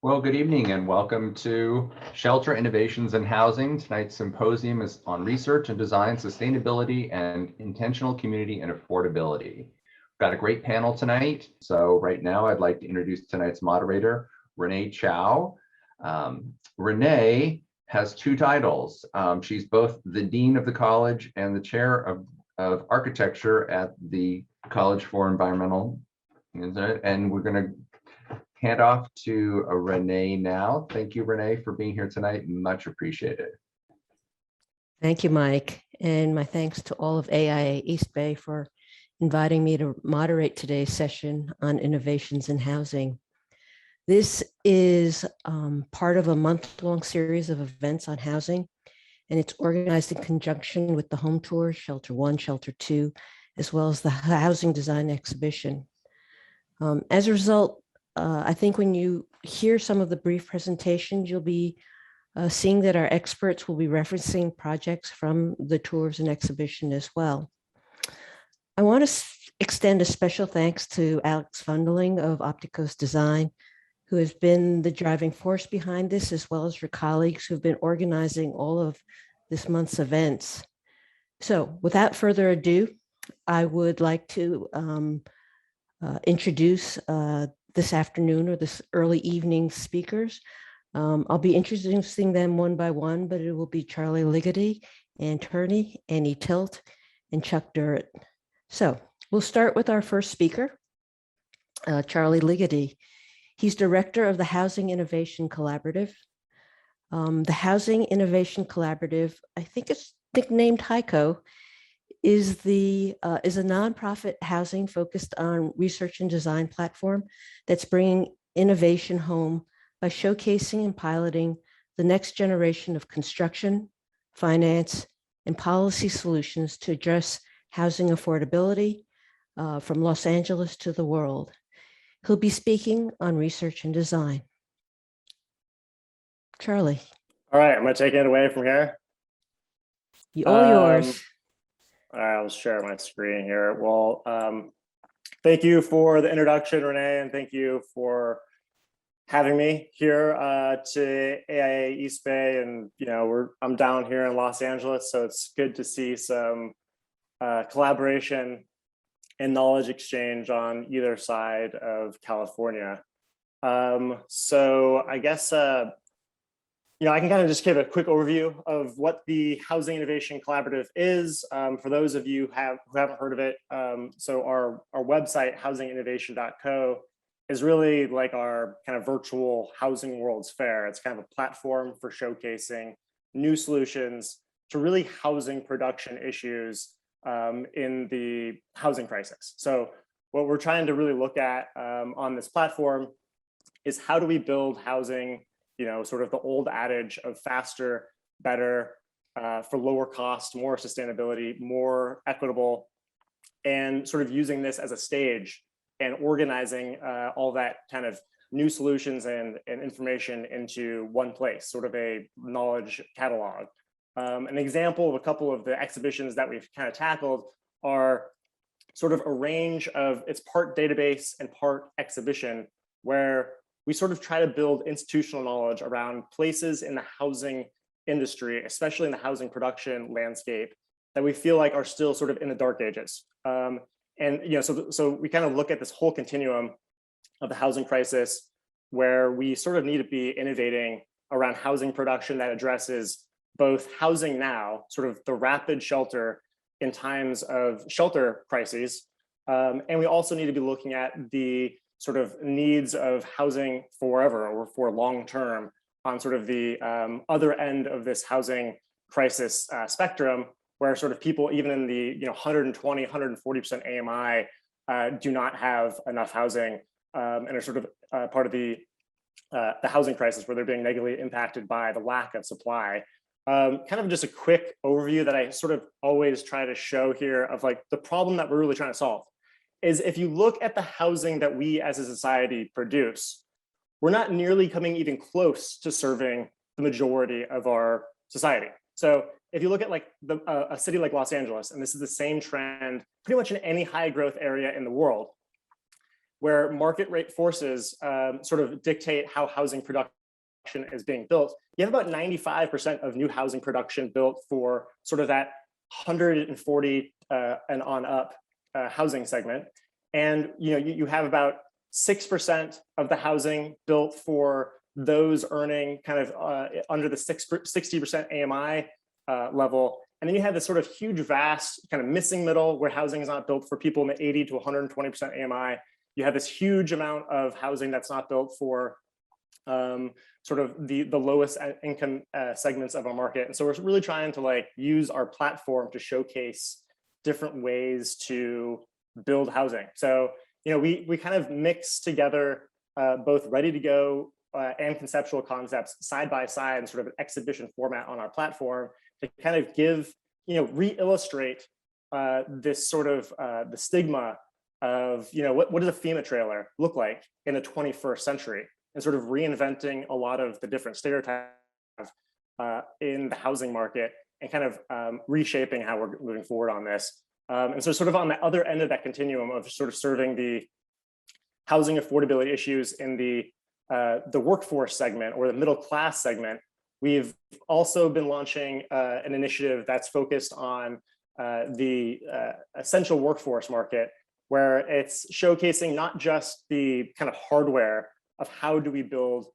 Well, good evening and welcome to Shelter Innovations in Housing. Tonight's symposium is on research and design, sustainability, and intentional community and affordability. We've got a great panel tonight. So right now I'd like to introduce tonight's moderator, Renee Chow. Renee has two titles. She's both the Dean of the College and the Chair of Architecture at the College for Environmental, and we're going to hand off to Renee now. Thank you, Renee, for being here tonight. Much appreciated. Thank you, Mike. And my thanks to all of AIA East Bay for inviting me to moderate today's session on innovations in housing. This is part of a month-long series of events on housing, and it's organized in conjunction with the home tour, Shelter 1, Shelter 2, as well as the housing design exhibition. As a result, I think when you hear some of the brief presentations, you'll be seeing that our experts will be referencing projects from the tours and exhibition as well. I want to extend a special thanks to Alex Fundeling of Opticos Design, who has been the driving force behind this, as well as her colleagues who've been organizing all of this month's events. So without further ado, I would like to introduce this afternoon or this early evening speakers. I'll be introducing them one by one, but it will be Charlie Ligety, Ann Turney, Annie Tilt, and Chuck Durrett. So we'll start with our first speaker, Charlie Ligety. He's director of the Housing Innovation Collaborative. The Housing Innovation Collaborative, I think it's nicknamed HICO, is a nonprofit housing focused on research and design platform that's bringing innovation home by showcasing and piloting the next generation of construction, finance, and policy solutions to address housing affordability from Los Angeles to the world. He'll be speaking on research and design. Charlie. All right, I'm going to take it away from here. All yours. All right, I'll share my screen here. Well, thank you for the introduction, Renee, and thank you for having me here to AIA East Bay. And I'm down here in Los Angeles, so it's good to see some collaboration and knowledge exchange on either side of California. So I guess I can kind of just give a quick overview of what the Housing Innovation Collaborative is. For those of you who haven't heard of it, so our website, housinginnovation.co, is really like our kind of virtual Housing World's Fair. It's kind of a platform for showcasing new solutions to really housing production issues in the housing crisis. So what we're trying to really look at on this platform is how do we build housing, sort of the old adage of faster, better, for lower cost, more sustainability, more equitable, and sort of using this as a stage and organizing all that kind of new solutions and information into one place, sort of a knowledge catalog. An example of a couple of the exhibitions that we've kind of tackled are sort of a range of, it's part database and part exhibition, where we sort of try to build institutional knowledge around places in the housing industry, especially in the housing production landscape, that we feel like are still sort of in the dark ages. So we kind of look at this whole continuum of the housing crisis, where we sort of need to be innovating around housing production that addresses both housing now, sort of the rapid shelter in times of shelter crises, and we also need to be looking at the sort of needs of housing forever or for long term on sort of the other end of this housing crisis spectrum, where sort of people even in the 120, 140% AMI do not have enough housing and are sort of part of the housing crisis, where they're being negatively impacted by the lack of supply. Kind of just a quick overview that I sort of always try to show here of like the problem that we're really trying to solve is, if you look at the housing that we as a society produce, we're not nearly coming even close to serving the majority of our society. So if you look at like a city like Los Angeles, and this is the same trend pretty much in any high growth area in the world, where market rate forces sort of dictate how housing production is being built. You have about 95% of new housing production built for sort of that 140 and on up housing segment. And you have about 6% of the housing built for those earning kind of under the 60% AMI level. And then you have this sort of huge, vast kind of missing middle where housing is not built for people in the 80 to 120% AMI. You have this huge amount of housing that's not built for sort of the lowest income segments of our market. And so we're really trying to like use our platform to showcase different ways to build housing. So, we kind of mix together both ready to go and conceptual concepts side by side in sort of an exhibition format on our platform to kind of give, re-illustrate this sort of the stigma of, what does a FEMA trailer look like in the 21st century, and sort of reinventing a lot of the different stereotypes in the housing market and kind of reshaping how we're moving forward on this. And so sort of on the other end of that continuum of sort of serving the housing affordability issues in the workforce segment or the middle class segment, we've also been launching an initiative that's focused on the essential workforce market, where it's showcasing not just the kind of hardware of how do we build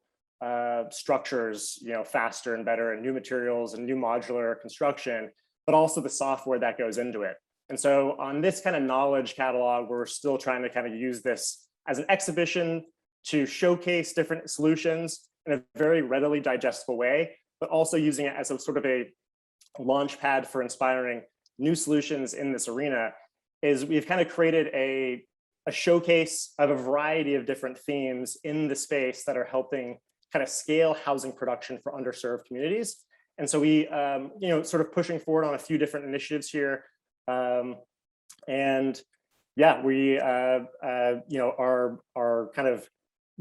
structures, faster and better, and new materials and new modular construction, but also the software that goes into it. And so on this kind of knowledge catalog, we're still trying to kind of use this as an exhibition to showcase different solutions in a very readily digestible way, but also using it as a sort of a launch pad for inspiring new solutions in this arena. Is we've kind of created a showcase of a variety of different themes in the space that are helping kind of scale housing production for underserved communities. And so we, sort of pushing forward on a few different initiatives here. And yeah, we, are kind of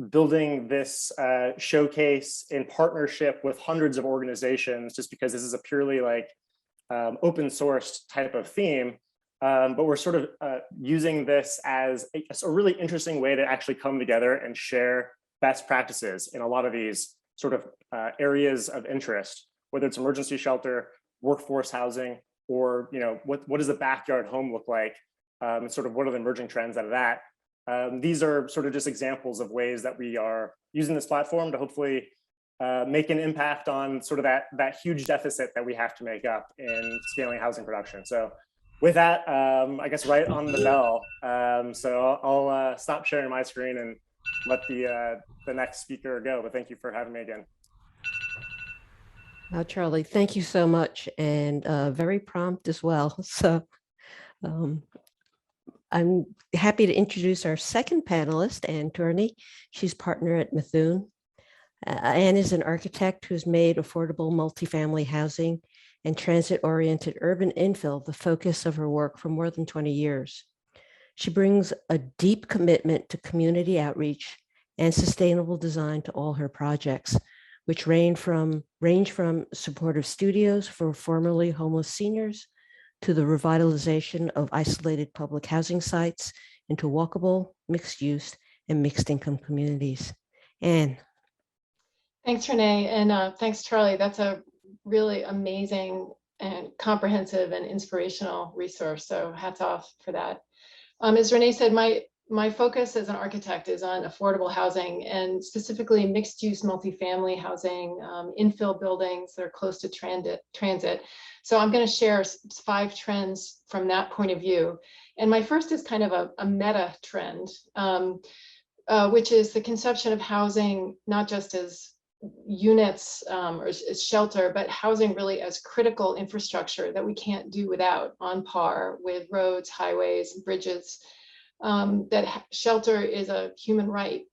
building this showcase in partnership with hundreds of organizations, just because this is a purely like open source type of theme. But we're sort of using this as a really interesting way to actually come together and share best practices in a lot of these sort of areas of interest, whether it's emergency shelter, workforce housing, or what does the backyard home look like, and sort of what are the emerging trends out of that. These are sort of just examples of ways that we are using this platform to hopefully make an impact on sort of that huge deficit that we have to make up in scaling housing production. So with that, I guess right on the bell. So I'll stop sharing my screen and let the next speaker go. But thank you for having me again. Charlie, thank you so much, and very prompt as well. So I'm happy to introduce our second panelist, Anne Turney. She's partner at Methuen. Anne is an architect who's made affordable multifamily housing and transit-oriented urban infill the focus of her work for more than 20 years. She brings a deep commitment to community outreach and sustainable design to all her projects, which range from supportive studios for formerly homeless seniors to the revitalization of isolated public housing sites into walkable, mixed use, and mixed income communities. Anne. Thanks, Renee, and thanks, Charlie. That's a really amazing and comprehensive and inspirational resource. So hats off for that. As Renee said, my focus as an architect is on affordable housing, and specifically mixed use multifamily housing, infill buildings that are close to transit. So I'm going to share 5 trends from that point of view. And my first is kind of a meta trend, which is the conception of housing not just as units or as shelter, but housing really as critical infrastructure that we can't do without, on par with roads, highways, bridges. That shelter is a human right,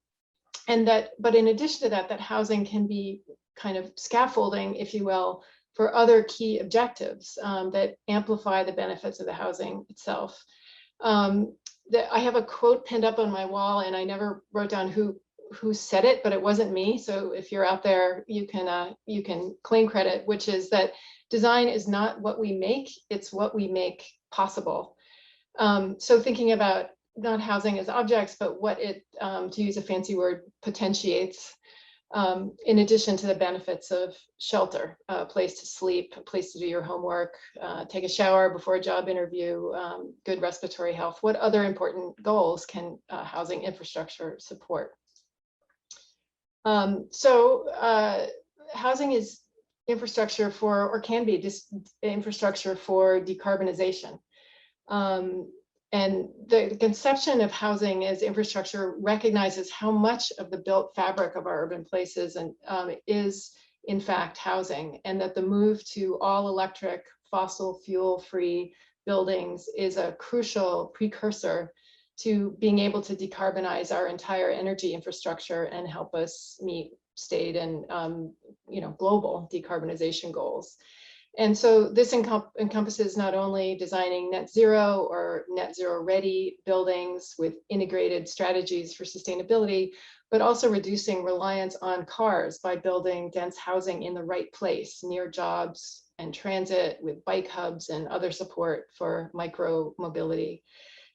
and but in addition to that, that housing can be kind of scaffolding, if you will, for other key objectives that amplify the benefits of the housing itself. I have a quote pinned up on my wall, and I never wrote down who said it, but it wasn't me. So if you're out there, you can claim credit, which is that design is not what we make, it's what we make possible. So thinking about not housing as objects, but what it, to use a fancy word, potentiates, in addition to the benefits of shelter, a place to sleep, a place to do your homework, take a shower before a job interview, good respiratory health. What other important goals can housing infrastructure support? Housing is infrastructure for, or can be just infrastructure for decarbonization. And the conception of housing as infrastructure recognizes how much of the built fabric of our urban places and is in fact housing, and that the move to all electric, fossil fuel free buildings is a crucial precursor to being able to decarbonize our entire energy infrastructure and help us meet state and global decarbonization goals. And so this encompasses not only designing net zero or net zero ready buildings with integrated strategies for sustainability, but also reducing reliance on cars by building dense housing in the right place near jobs and transit, with bike hubs and other support for micro mobility.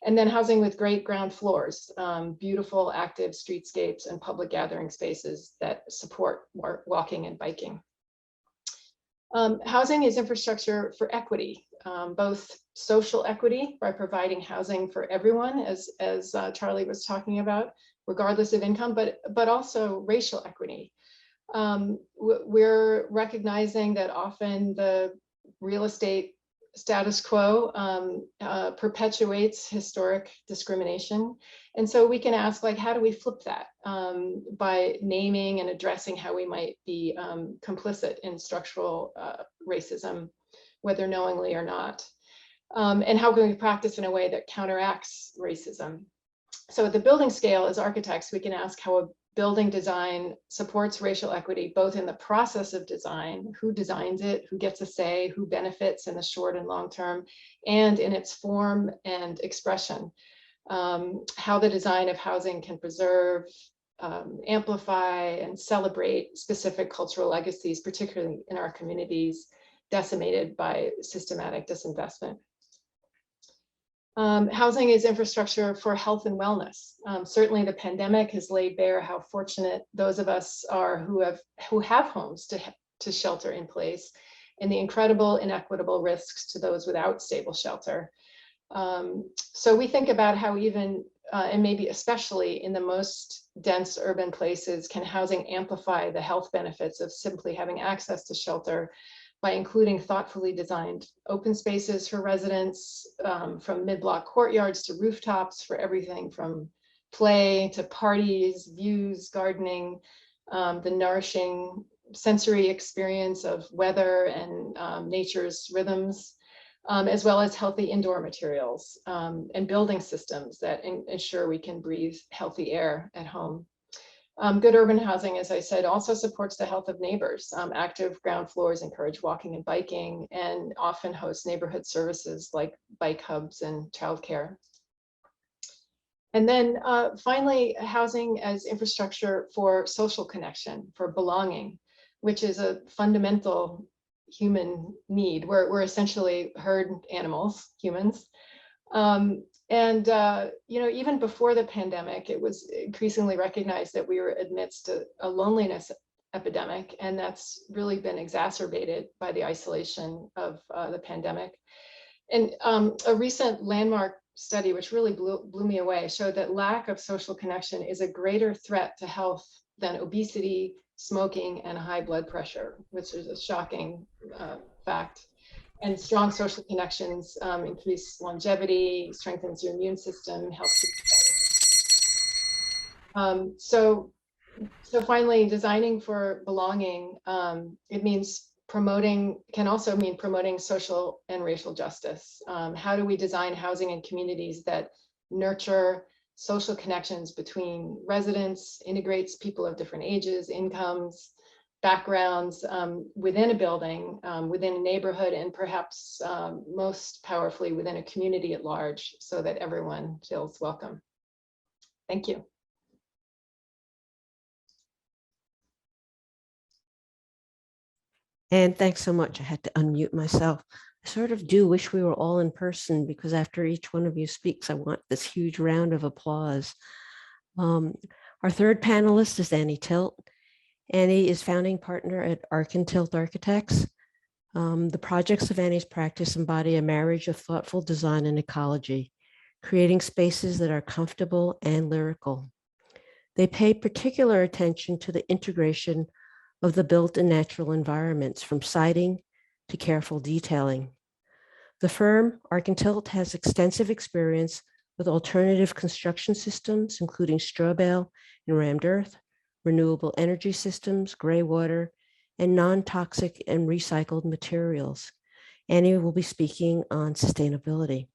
And then housing with great ground floors, beautiful active streetscapes and public gathering spaces that support walking and biking. Housing is infrastructure for equity, both social equity by providing housing for everyone, as Charlie was talking about, regardless of income, but also racial equity. We're recognizing that often the real estate status quo perpetuates historic discrimination. And so we can ask, like, how do we flip that by naming and addressing how we might be complicit in structural racism, whether knowingly or not? And how can we practice in a way that counteracts racism? So at the building scale, as architects, we can ask how a building design supports racial equity, both in the process of design, who designs it, who gets a say, who benefits in the short and long term, and in its form and expression. How the design of housing can preserve, amplify, and celebrate specific cultural legacies, particularly in our communities decimated by systematic disinvestment. Housing is infrastructure for health and wellness. Certainly the pandemic has laid bare how fortunate those of us are who have homes to shelter in place, and the incredible inequitable risks to those without stable shelter. So we think about how even, and maybe especially in the most dense urban places, can housing amplify the health benefits of simply having access to shelter by including thoughtfully designed open spaces for residents, from mid-block courtyards to rooftops, for everything from play to parties, views, gardening, the nourishing sensory experience of weather and nature's rhythms, as well as healthy indoor materials and building systems that ensure we can breathe healthy air at home. Good urban housing, as I said, also supports the health of neighbors. Active ground floors encourage walking and biking, and often host neighborhood services like bike hubs and childcare. And then finally, housing as infrastructure for social connection, for belonging, which is a fundamental human need. We're essentially herd animals, humans. Even before the pandemic, it was increasingly recognized that we were amidst a loneliness epidemic, and that's really been exacerbated by the isolation of the pandemic. And a recent landmark study, which really blew me away, showed that lack of social connection is a greater threat to health than obesity, smoking, and high blood pressure, which is a shocking fact. And strong social connections increase longevity, strengthens your immune system, helps you. So finally, designing for belonging, it means can also mean promoting social and racial justice. How do we design housing and communities that nurture social connections between residents, integrates people of different ages, incomes, backgrounds within a building, within a neighborhood, and perhaps most powerfully within a community at large, so that everyone feels welcome. Thank you. And thanks so much. I had to unmute myself. sort of do wish we were all in person, because after each one of you speaks, I want this huge round of applause. Our third panelist is Annie Tilt. Annie is founding partner at Tilt Architects. The projects of Annie's practice embody a marriage of thoughtful design and ecology, creating spaces that are comfortable and lyrical. They pay particular attention to the integration of the built and natural environments, from siding to careful detailing. The firm, Tilt, has extensive experience with alternative construction systems, including straw bale and rammed earth, renewable energy systems, gray water, and non-toxic and recycled materials. Annie will be speaking on sustainability.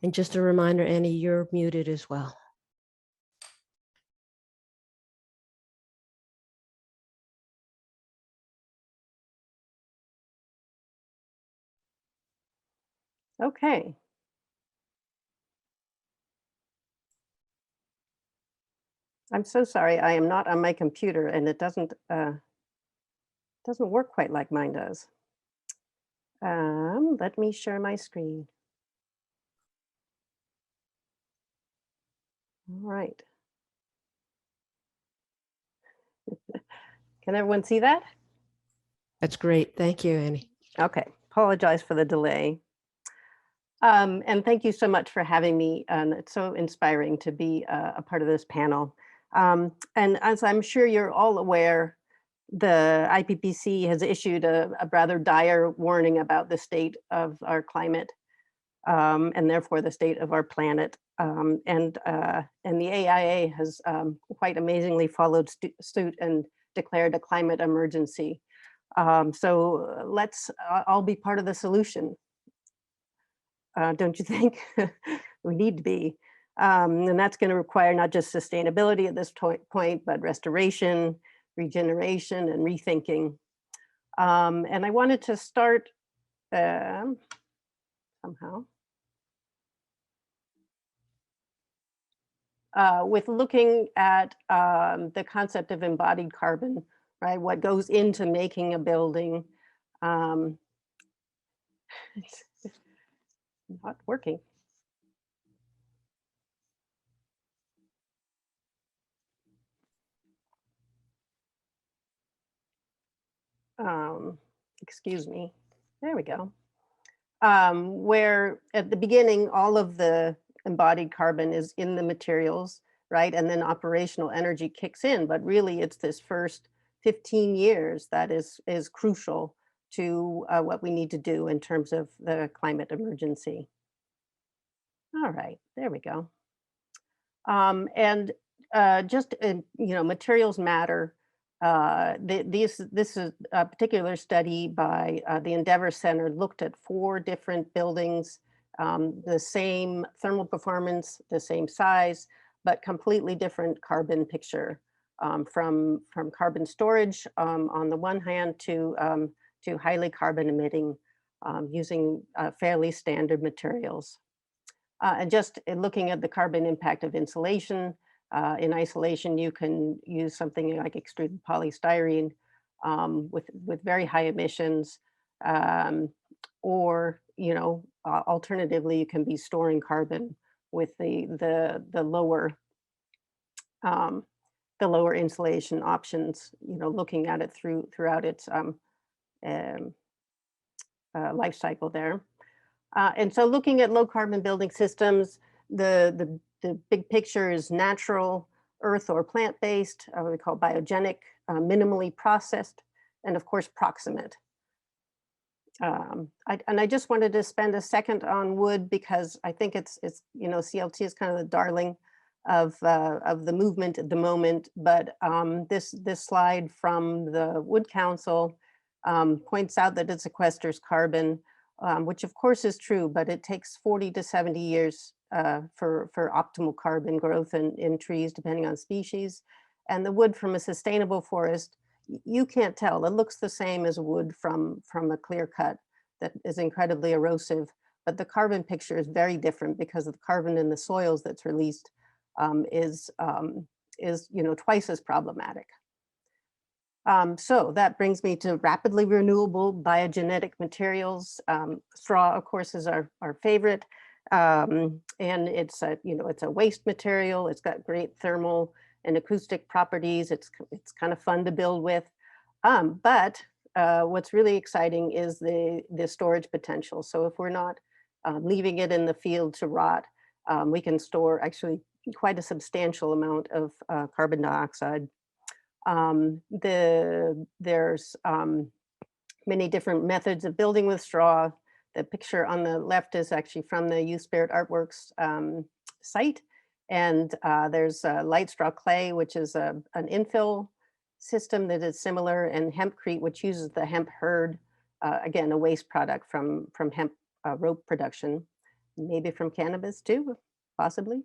And just a reminder, Annie, you're muted as well. Okay. I'm so sorry. I am not on my computer and it doesn't work quite like mine does. Let me share my screen. All right. Can everyone see that? That's great. Thank you, Annie. Okay. Apologize for the delay. And thank you so much for having me. And it's so inspiring to be a part of this panel. And as I'm sure you're all aware, the IPCC has issued a rather dire warning about the state of our climate, and therefore the state of our planet. And the AIA has quite amazingly followed suit and declared a climate emergency. So let's all be part of the solution. Don't you think? We need to be. And that's going to require not just sustainability at this point, but restoration, regeneration, and rethinking. And I wanted to start somehow with looking at the concept of embodied carbon, right? What goes into making a building. It's not working. Excuse me. There we go. Where at the beginning, all of the embodied carbon is in the materials, right? And then operational energy kicks in, but really it's this first 15 years that is crucial to what we need to do in terms of the climate emergency. All right, there we go. And just, materials matter. This is a particular study by the Endeavor Center, looked at 4 different buildings, the same thermal performance, the same size, but completely different carbon picture, from carbon storage on the one hand to highly carbon emitting, using fairly standard materials. And just looking at the carbon impact of insulation, in isolation, you can use something like extruded polystyrene with very high emissions, or alternatively, you can be storing carbon with the lower insulation options. Looking at it throughout its life cycle there. And so looking at low carbon building systems, the big picture is natural, earth or plant-based, what we call biogenic, minimally processed, and of course, proximate. I just wanted to spend a second on wood because I think it's CLT is kind of the darling of the movement at the moment. But this slide from the Wood Council points out that it sequesters carbon, which of course is true, but it takes 40 to 70 years for optimal carbon growth in trees, depending on species. And the wood from a sustainable forest, you can't tell. It looks the same as wood from a clear cut that is incredibly erosive, but the carbon picture is very different because of the carbon in the soils that's released is twice as problematic. So that brings me to rapidly renewable biogenetic materials. Straw, of course, is our favorite, and it's a waste material. It's got great thermal and acoustic properties. It's kind of fun to build with, but what's really exciting is the storage potential. So if we're not leaving it in the field to rot, we can store actually quite a substantial amount of carbon dioxide. There's many different methods of building with straw. The picture on the left is actually from the Youth Spirit Artworks site. And there's light straw clay, which is an infill system that is similar, and hempcrete, which uses the hemp hurd, again, a waste product from hemp rope production, maybe from cannabis too, possibly.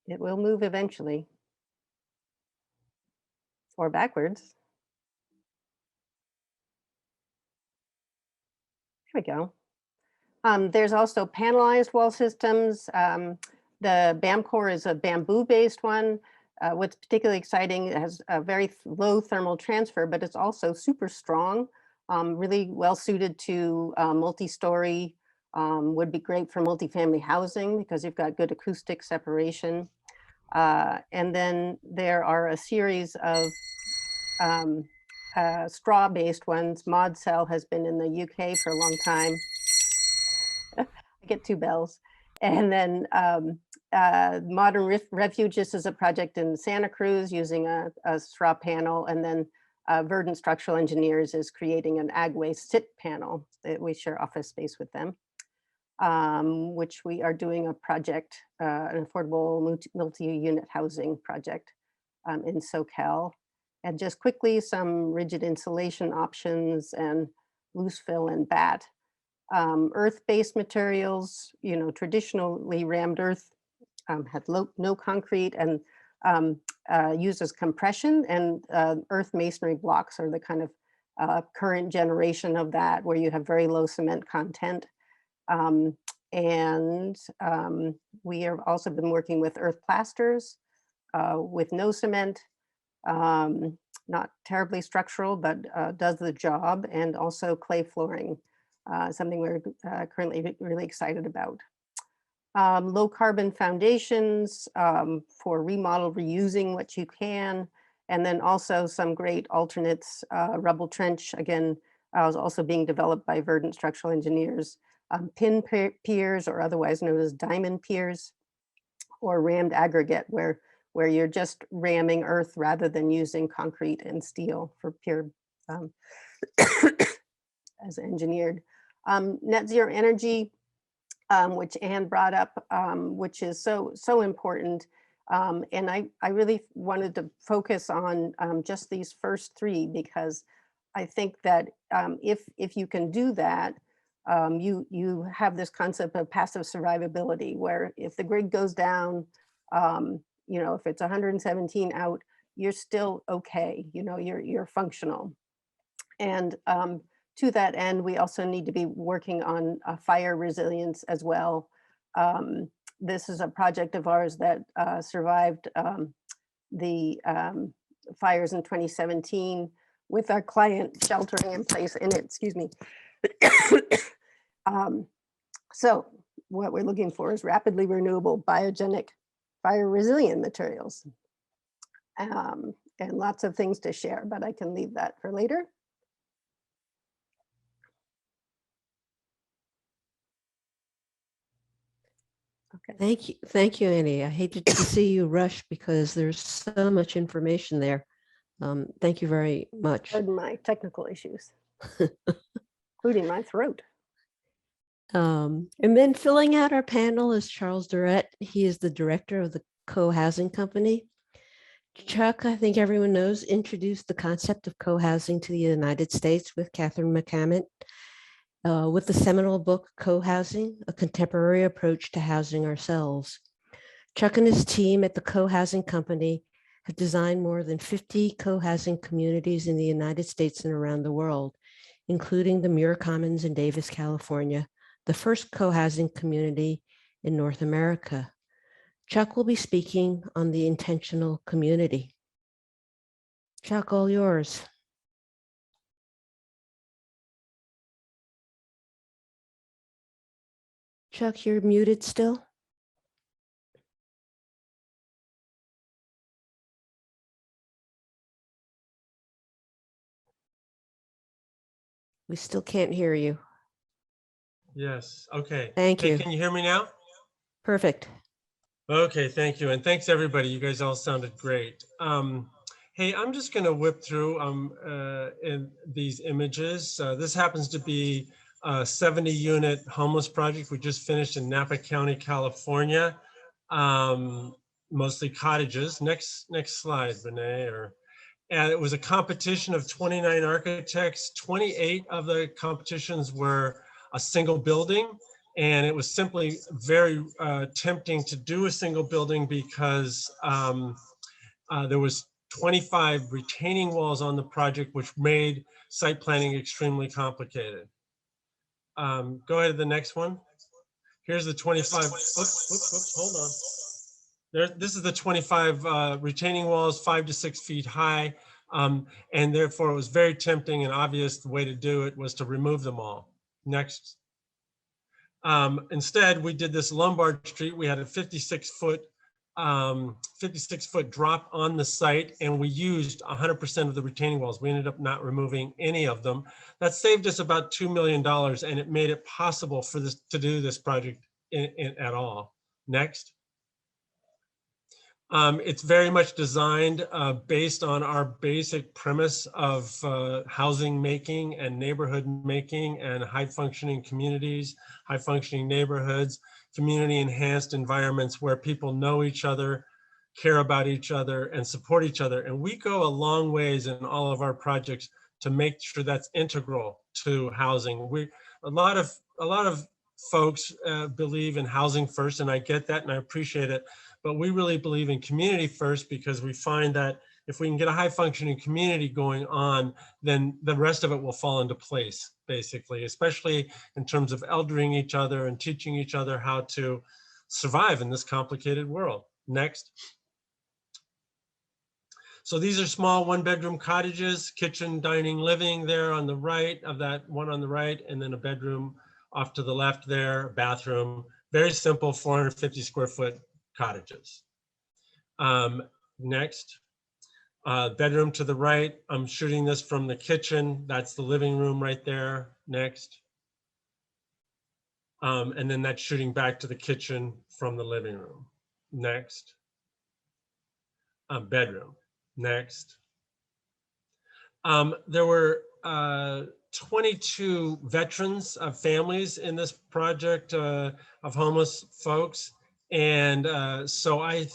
It will move eventually, or backwards. Here we go. There's also panelized wall systems. The BAMCore is a bamboo-based one. What's particularly exciting, it has a very low thermal transfer, but it's also super strong, really well suited to multi-story, would be great for multifamily housing because you've got good acoustic separation. And then there are a series of straw-based ones. ModCell has been in the UK for a long time. I get 2 bells. And then Modern Refuges is a project in Santa Cruz using a straw panel. And then Verdant Structural Engineers is creating an ag waste sit panel that we share office space with them, which we are doing a project, an affordable multi-unit housing project in SoCal. And just quickly, some rigid insulation options and loose fill and bat. Earth-based materials, traditionally rammed earth had no concrete and uses compression, and earth masonry blocks are the kind of current generation of that, where you have very low cement content. We have also been working with earth plasters with no cement, not terribly structural, but does the job, and also clay flooring. Something we're currently really excited about. Low carbon foundations for remodel, reusing what you can, and then also some great alternates. Rubble trench, again, is also being developed by Verdant Structural Engineers. Pin piers, or otherwise known as diamond piers, or rammed aggregate, where you're just ramming earth rather than using concrete and steel for pure as engineered. Net zero energy, which Anne brought up, which is so important. And I really wanted to focus on just these first 3, because I think that if you can do that, you have this concept of passive survivability, where if the grid goes down, if it's 117 out, you're still okay, you're functional. And to that end, we also need to be working on fire resilience as well. This is a project of ours that survived the fires in 2017 with our client sheltering in place in it, excuse me. So what we're looking for is rapidly renewable, biogenic, fire resilient materials. And lots of things to share, but I can leave that for later. Okay. Thank you, Annie. I hated to see you rush because there's so much information there. Thank you very much. Pardon my technical issues, including my throat. And then filling out our panel is Charles Durrett. He is the director of the Co-Housing Company. Chuck, I think everyone knows, introduced the concept of co-housing to the United States with Catherine McCammon with the seminal book, Co-Housing, A Contemporary Approach to Housing Ourselves. Chuck and his team at the Co-Housing Company have designed more than 50 co-housing communities in the United States and around the world, including the Muir Commons in Davis, California, the first co-housing community in North America. Chuck will be speaking on the intentional community. Chuck, all yours. Chuck, you're muted still? We still can't hear you. Yes, okay. Thank Hey, you. can you hear me now? Perfect. Okay, thank you. And thanks everybody. You guys all sounded great. Hey, I'm just gonna whip through in these images. This happens to be a 70-unit homeless project we just finished in Napa County, California. Mostly cottages. Next slide, Renee. And it was a competition of 29 architects. 28 of the competitions were a single building. And it was simply very tempting to do a single building because there was 25 retaining walls on the project, which made site planning extremely complicated. Go ahead to the next one. Here's the 25, oops, hold on. This is the 25 retaining walls, 5 to 6 feet high. And therefore it was very tempting and obvious the way to do it was to remove them all. Next. Instead, we did this Lombard Street. We had a 56-foot drop on the site, and we used 100% of the retaining walls. We ended up not removing any of them. That saved us about $2 million, and it made it possible for this to do this project at all. Next. It's very much designed based on our basic premise of housing making and neighborhood making and high functioning communities, high functioning neighborhoods, community enhanced environments where people know each other, care about each other, and support each other. And we go a long ways in all of our projects to make sure that's integral to housing. A lot of folks believe in housing first, and I get that and I appreciate it. But we really believe in community first because we find that if we can get a high functioning community going on, then the rest of it will fall into place, basically, especially in terms of eldering each other and teaching each other how to survive in this complicated world. Next. So these are small 1-bedroom cottages, kitchen, dining, living there on the right of that one on the right, and then a bedroom off to the left there, bathroom, very simple 450 square foot cottages. Next, bedroom to the right. I'm shooting this from the kitchen. That's the living room right there. Next. And then that's shooting back to the kitchen from the living room. Next. Bedroom. Next. There were 22 veterans of families in this project of homeless folks. And so I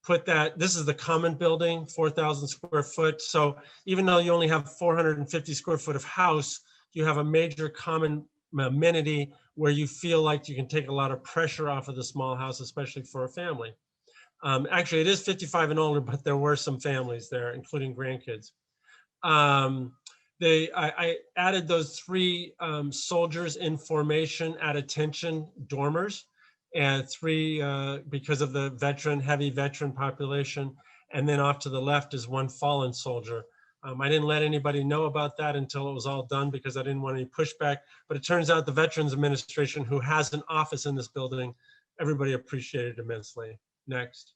put that, this is the common building, 4,000 square foot. So even though you only have 450 square foot of house, you have a major common amenity where you feel like you can take a lot of pressure off of the small house, especially for a family. Actually, it is 55 and older, but there were some families there, including grandkids. I added those 3 soldiers in formation at attention dormers, and 3 because of the heavy veteran population. And then off to the left is 1 fallen soldier. I didn't let anybody know about that until it was all done because I didn't want any pushback. But it turns out the Veterans Administration, who has an office in this building, everybody appreciated it immensely. Next.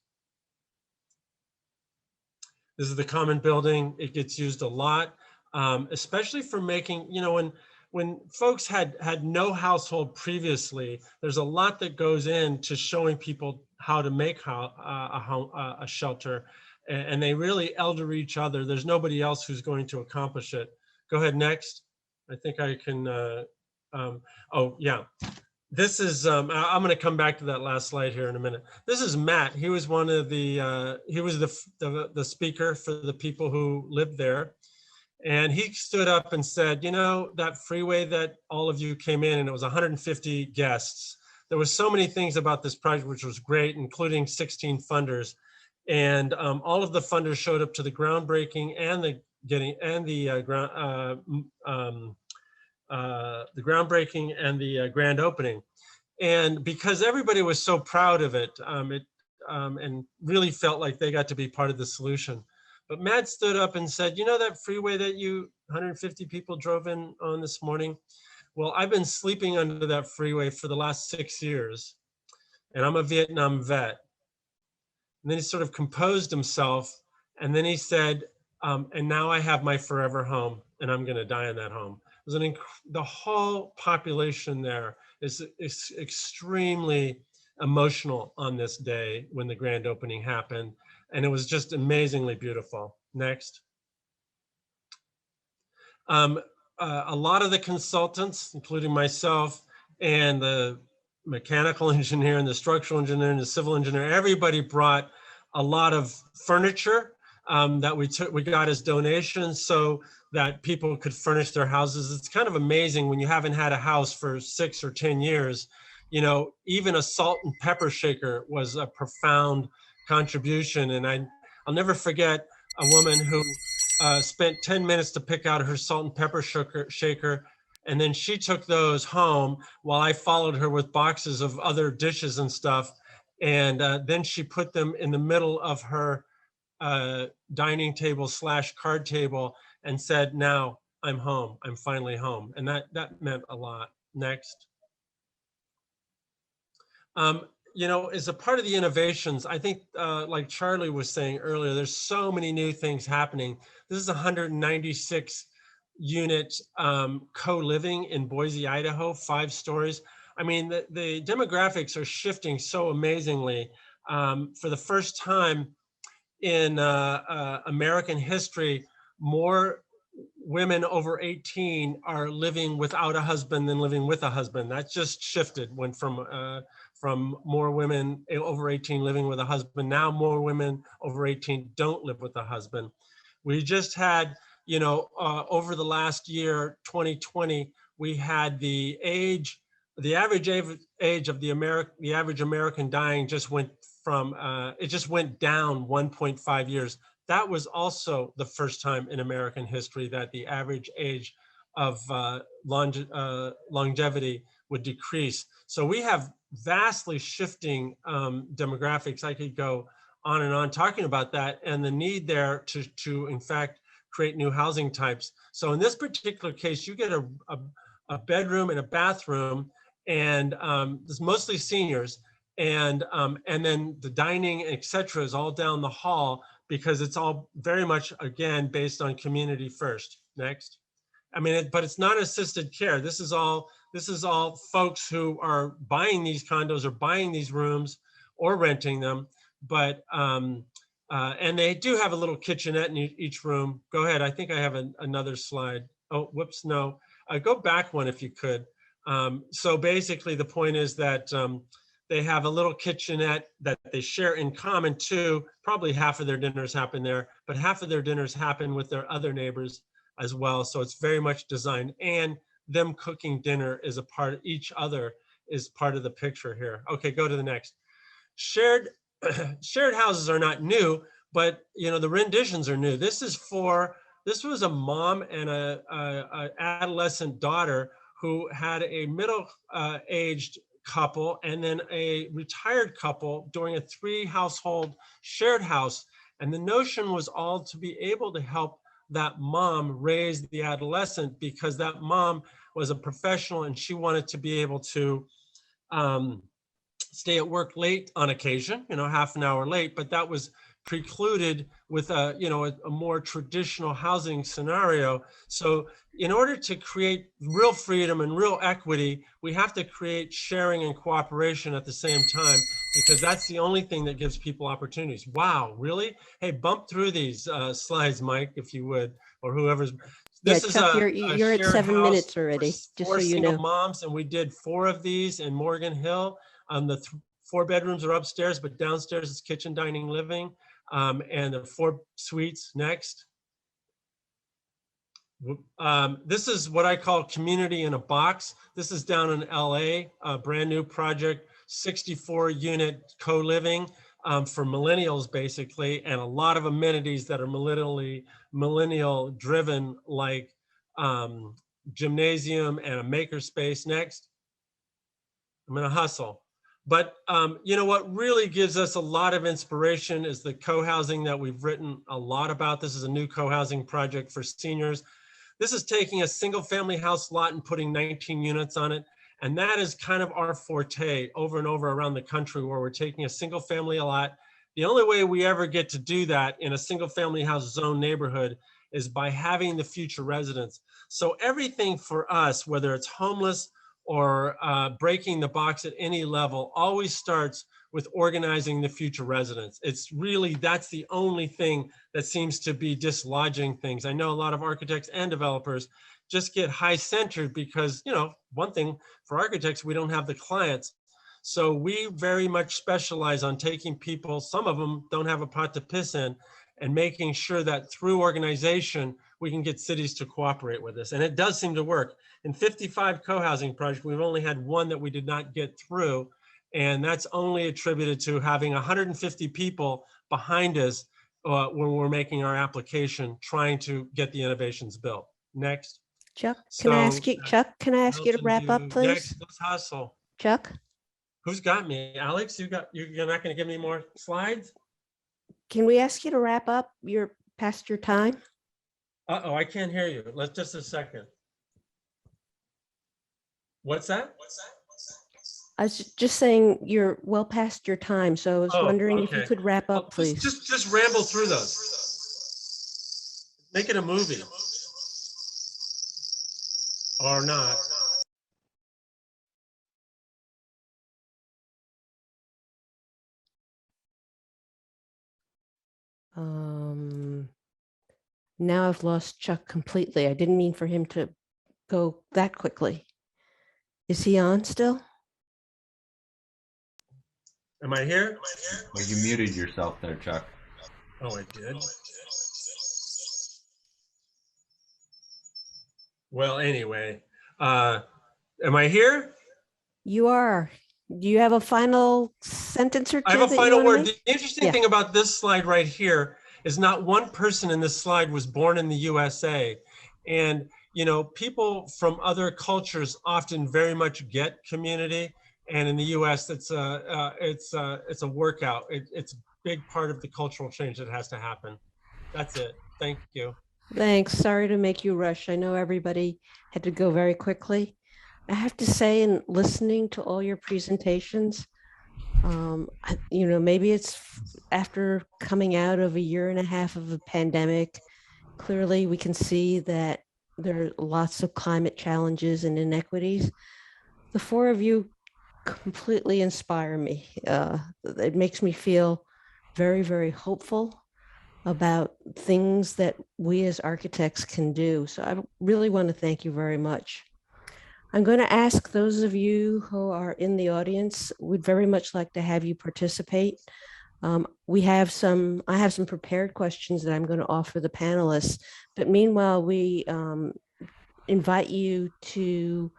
This is the common building. It gets used a lot, especially for making, you know, when folks had no household previously, there's a lot that goes into showing people how to make a shelter, and they really elder each other. There's nobody else who's going to accomplish it. Go ahead, next. I think I can, oh yeah. This is, I'm going to come back to that last slide here in a minute. This is Matt. He was one of the, he was the speaker for the people who lived there. And he stood up and said, you know, that freeway that all of you came in and it was 150 guests. There was so many things about this project, which was great, including 16 funders. And all of the funders showed up to the groundbreaking and the groundbreaking and the grand opening. And because everybody was so proud of it, and really felt like they got to be part of the solution. But Matt stood up and said, you know that freeway that 150 people drove in on this morning? Well, I've been sleeping under that freeway for the last 6 years, and I'm a Vietnam vet. And then he sort of composed himself, and then he said, and now I have my forever home, and I'm going to die in that home. It was the whole population there is extremely emotional on this day when the grand opening happened, and it was just amazingly beautiful. Next. A lot of the consultants, including myself and the mechanical engineer and the structural engineer and the civil engineer, everybody brought a lot of furniture that we got as donations so that people could furnish their houses. It's kind of amazing when you haven't had a house for 6 or 10 years. You know, even a salt and pepper shaker was a profound contribution. And I'll never forget a woman who spent 10 minutes to pick out her salt and pepper shaker. And then she took those home while I followed her with boxes of other dishes and stuff. And then she put them in the middle of her dining table / card table and said, now I'm home. I'm finally home. And that meant a lot. Next. You know, as a part of the innovations, I think like Charlie was saying earlier, there's so many new things happening. This is 196 unit co-living in Boise, Idaho, 5 stories. I mean, the demographics are shifting so amazingly. For the first time in American history, more women over 18 are living without a husband than living with a husband. That just shifted, went from more women over 18 living with a husband. Now more women over 18 don't live with a husband. We just had, you know, over the last year, 2020, we had the average age of the average American dying just went from, it just went down 1.5 years. That was also the first time in American history that the average age of longevity would decrease. So we have vastly shifting demographics. I could go on and on talking about that and the need there to in fact create new housing types. So in this particular case, you get a bedroom and a bathroom, and it's mostly seniors, and then the dining, et cetera, is all down the hall because it's all very much, again, based on community first. Next. I mean, but it's not assisted care. This is all folks who are buying these condos or buying these rooms or renting them. But and they do have a little kitchenette in each room. Go ahead. I think I have another slide. Oh, whoops, no. Go back one if you could. So basically, the point is that they have a little kitchenette that they share in common too. Probably half of their dinners happen there, but half of their dinners happen with their other neighbors as well. So it's very much designed, and them cooking dinner is a part of each other is part of the picture here. Okay, go to the next. Shared houses are not new, but you know, the renditions are new. This was a mom and a adolescent daughter who had a middle aged couple and then a retired couple doing a 3-household shared house. And the notion was all to be able to help that mom raise the adolescent, because that mom was a professional and she wanted to be able to stay at work late on occasion, you know, half an hour late, but that was precluded with a, you know, a more traditional housing scenario. So in order to create real freedom and real equity, we have to create sharing and cooperation at the same time, because that's the only thing that gives people opportunities. Wow, really? Hey, bump through these slides, Mike, if you would, or whoever's. This is Chuck, you're at 7 minutes already, just so you know. 4 single moms, and we did 4 of these in Morgan Hill. The 4 bedrooms are upstairs, but downstairs is kitchen, dining, living, and the 4 suites. Next. This is what I call community in a box. This is down in LA, a brand new project, 64 unit co-living. for millennials, basically, and a lot of amenities that are millennial driven, like gymnasium and a maker space. Next. I'm going to hustle. But you know what really gives us a lot of inspiration is the co-housing that we've written a lot about. This is a new co-housing project for seniors. This is taking a single family house lot and putting 19 units on it. And that is kind of our forte over and over around the country, where we're taking a single family lot. The only way we ever get to do that in a single family house zone neighborhood is by having the future residents. So everything for us, whether it's homeless or breaking the box at any level, always starts with organizing the future residents. It's really, that's the only thing that seems to be dislodging things. I know a lot of architects and developers just get high centered because, you know, one thing for architects, we don't have the clients. So we very much specialize on taking people, some of them don't have a pot to piss in, and making sure that through organization, we can get cities to cooperate with us. And it does seem to work. In 55 co-housing projects, we've only had one that we did not get through. And that's only attributed to having 150 people behind us when we're making our application, trying to get the innovations built. Next. Chuck, can I ask you, Chuck, can I ask you to wrap up, please? Next, let's hustle. Chuck? Who's got me? Alex, you're not going to give me more slides? Can we ask you to wrap up? You're past your time. Uh-oh, I can't hear you. Let's just a second. What's that? I was just saying you're well past your time, so I was wondering if you okay. could wrap Well, up, please. Just ramble through those. Make it a movie. Or not. Now I've lost Chuck completely. I didn't mean for him to go that quickly. Is he on still? Am I here? Well, you muted yourself there, Chuck. Oh, I did. Well, anyway, am I here? You are. Do you have a final sentence or two? I have a that you final wanna word. make? The interesting Yeah. thing about this slide right here is not one person in this slide was born in the USA. And, you know, people from other cultures often very much get community. And in the US, it's a workout. It's a big part of the cultural change that has to happen. That's it. Thank you. Thanks. Sorry to make you rush. I know everybody had to go very quickly. I have to say, in listening to all your presentations, you know, maybe it's after coming out of a year and a half of a pandemic, clearly we can see that there are lots of climate challenges and inequities. The four of you completely inspire me. It makes me feel very, very hopeful about things that we as architects can do. So I really want to thank you very much. I'm going to ask those of you who are in the audience, we'd very much like to have you participate. I have some prepared questions that I'm going to offer the panelists, but meanwhile, we invite you to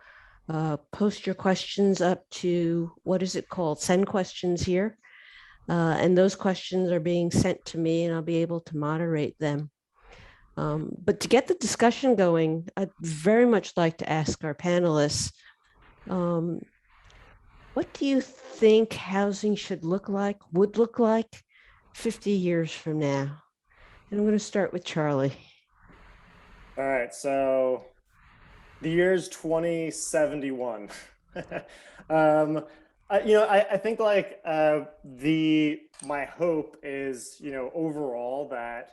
post your questions up to, what is it called? Send questions here. And those questions are being sent to me and I'll be able to moderate them. But to get the discussion going, I'd very much like to ask our panelists, what do you think housing would look like 50 years from now? And I'm going to start with Charlie. All right, so the year's 2071. I think like my hope is, overall that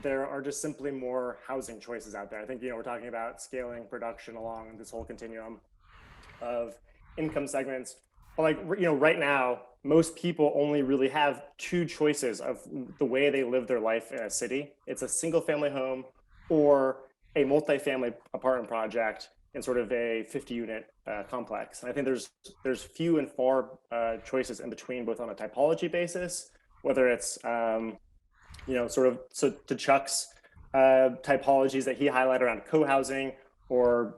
there are just simply more housing choices out there. I think, we're talking about scaling production along this whole continuum of income segments. But right now, most people only really have two choices of the way they live their life in a city. It's a single family home or a multifamily apartment project in sort of a 50-unit complex. And I think there's few and far choices in between, both on a typology basis, whether it's so to Chuck's typologies that he highlighted around co-housing, or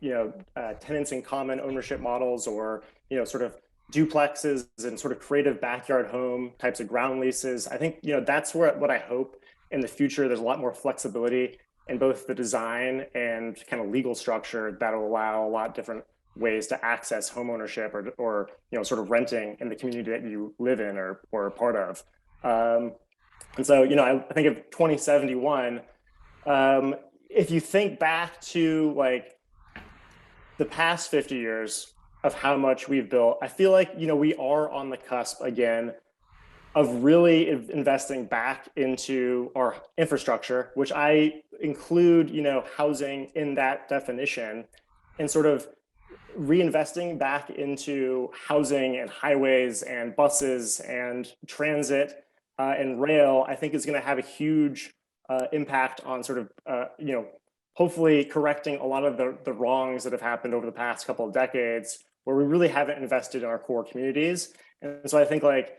tenants in common ownership models, or sort of duplexes and sort of creative backyard home types of ground leases. I think, that's what I hope in the future. There's a lot more flexibility in both the design and kind of legal structure that will allow a lot different ways to access home ownership or sort of renting in the community that you live in or are part of. And so, I think of 2071, if you think back to like the past 50 years of how much we've built, I feel like, we are on the cusp again of really investing back into our infrastructure, which I include, housing in that definition, and sort of reinvesting back into housing and highways and buses and transit and rail. I think is going to have a huge impact on sort of, hopefully correcting a lot of the wrongs that have happened over the past couple of decades where we really haven't invested in our core communities. And so I think like,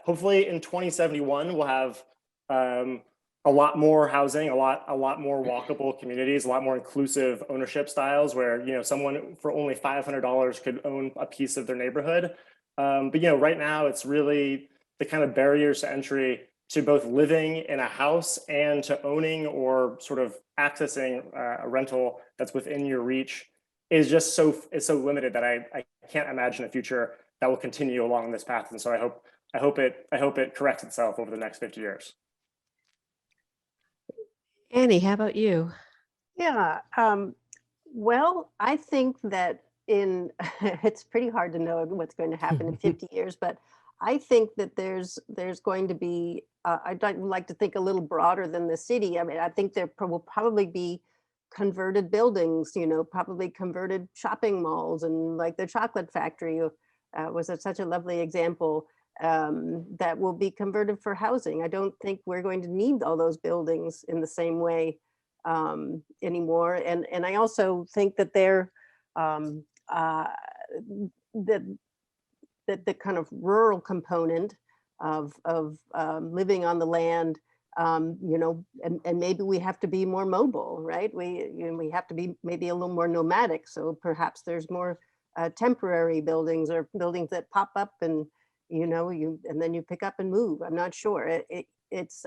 hopefully in 2071, we'll have a lot more housing, a lot more walkable communities, a lot more inclusive ownership styles where, someone for only $500 could own a piece of their neighborhood. But, right now it's really the kind of barriers to entry to both living in a house and to owning or sort of accessing a rental that's within your reach is just so limited that I can't imagine a future that will continue along this path. And so I hope it corrects itself over the next 50 years. Annie, how about you? Yeah, well, I think that it's pretty hard to know what's going to happen in 50 years, but I think that there's going to be, I'd like to think a little broader than the city. I mean, I think there will probably be converted buildings, probably converted shopping malls, and like the chocolate factory was such a lovely example that will be converted for housing. I don't think we're going to need all those buildings in the same way anymore. And I also think that they're that the kind of rural component of living on the land, and maybe we have to be more mobile, right? We have to be maybe a little more nomadic. So perhaps there's more temporary buildings or buildings that pop up and and then you pick up and move. I'm not sure. It's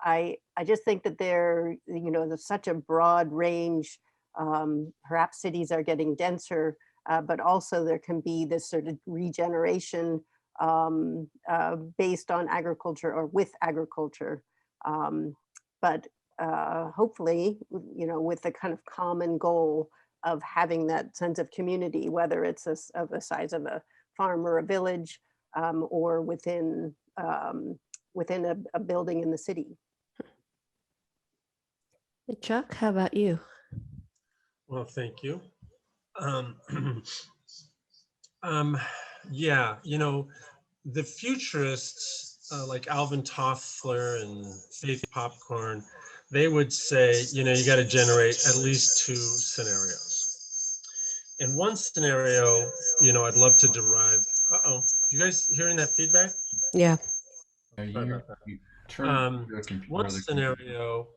I just think that there's such a broad range. Perhaps cities are getting denser, but also there can be this sort of regeneration based on agriculture or with agriculture. But hopefully, with the kind of common goal of having that sense of community, whether it's of the size of a farm or a village, or within a building in the city. Chuck, how about you? Well, thank you. Yeah, the futurists like Alvin Toffler and Faith Popcorn, they would say, you got to generate at least 2 scenarios. In one scenario, I'd love to derive. You guys hearing that feedback? Yeah. You turn to the computer. One scenario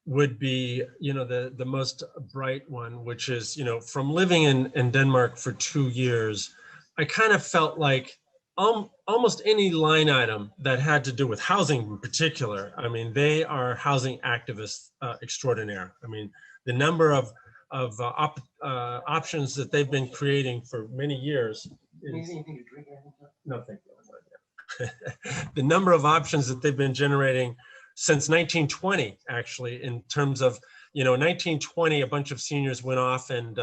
would be, the most bright one, which is, from living in Denmark for 2 years, I kind of felt like almost any line item that had to do with housing in particular. I mean, they are housing activists extraordinaire. I mean, the number of options that they've been creating for many years is, no, thank you. The number of options that they've been generating since 1920, actually, in terms of, 1920, a bunch of seniors went off and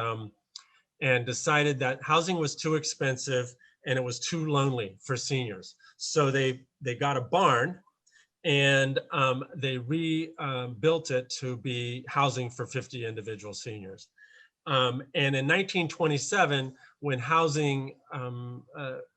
decided that housing was too expensive and it was too lonely for seniors. So they got a barn and they rebuilt it to be housing for 50 individual seniors. And in 1927, when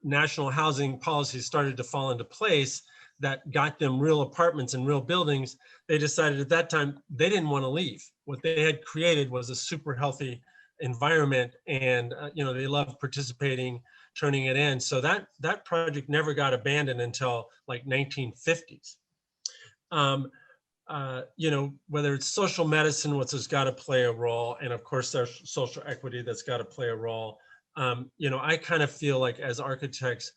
national housing policies started to fall into place that got them real apartments and real buildings, they decided at that time they didn't want to leave. What they had created was a super healthy environment, and they loved participating, turning it in. So that project never got abandoned until like 1950s. whether it's social medicine, which has got to play a role, and of course there's social equity that's got to play a role. I kind of feel like as architects,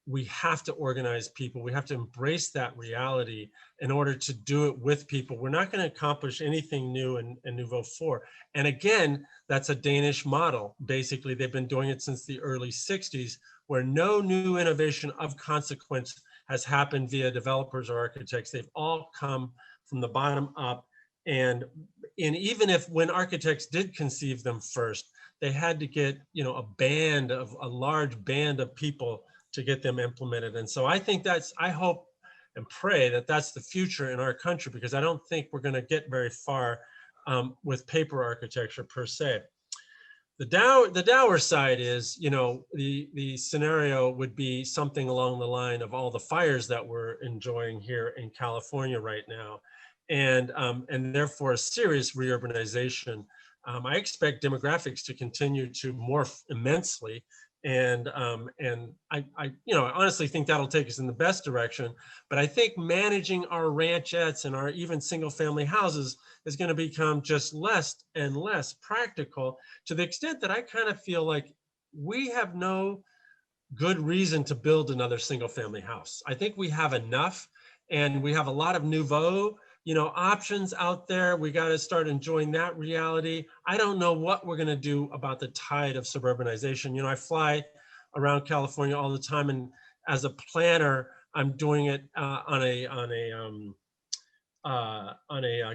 we have to organize people. We have to embrace that reality in order to do it with people. We're not going to accomplish anything new in Nouveau 4. And again, that's a Danish model. Basically, they've been doing it since the early 60s, where no new innovation of consequence has happened via developers or architects. They've all come from the bottom up. And even if when architects did conceive them first, they had to get, a large band of people to get them implemented. And so I think I hope and pray that that's the future in our country, because I don't think we're going to get very far with paper architecture per se. The dour side is, the scenario would be something along the line of all the fires that we're enjoying here in California right now, and therefore a serious reurbanization. I expect demographics to continue to morph immensely, and I honestly think that'll take us in the best direction. But I think managing our ranchettes and our even single-family houses is going to become just less and less practical, to the extent that I kind of feel like we have no good reason to build another single-family house. I think we have enough, and we have a lot of nouveau options out there. We got to start enjoying that reality. I don't know what we're going to do about the tide of suburbanization. I fly around California all the time, and as a planner, I'm doing it on a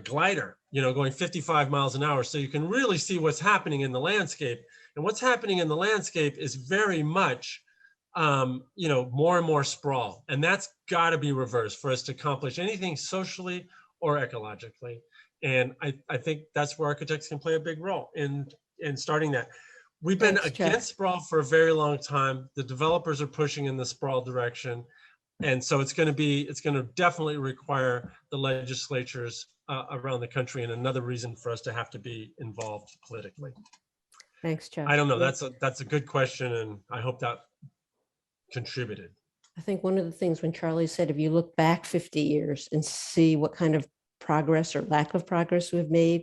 glider, going 55 miles an hour. So you can really see what's happening in the landscape. And what's happening in the landscape is very much, more and more sprawl. And that's got to be reversed for us to accomplish anything socially or ecologically. And I think that's where architects can play a big role in starting that. We've been against sprawl for a very long time. The developers are pushing in the sprawl direction. And so it's going to definitely require the legislatures around the country, and another reason for us to have to be involved politically. Thanks, Chuck. I don't know. That's a good question, and I hope that contributed. I think one of the things when Charlie said, if you look back 50 years and see what kind of progress or lack of progress we've made,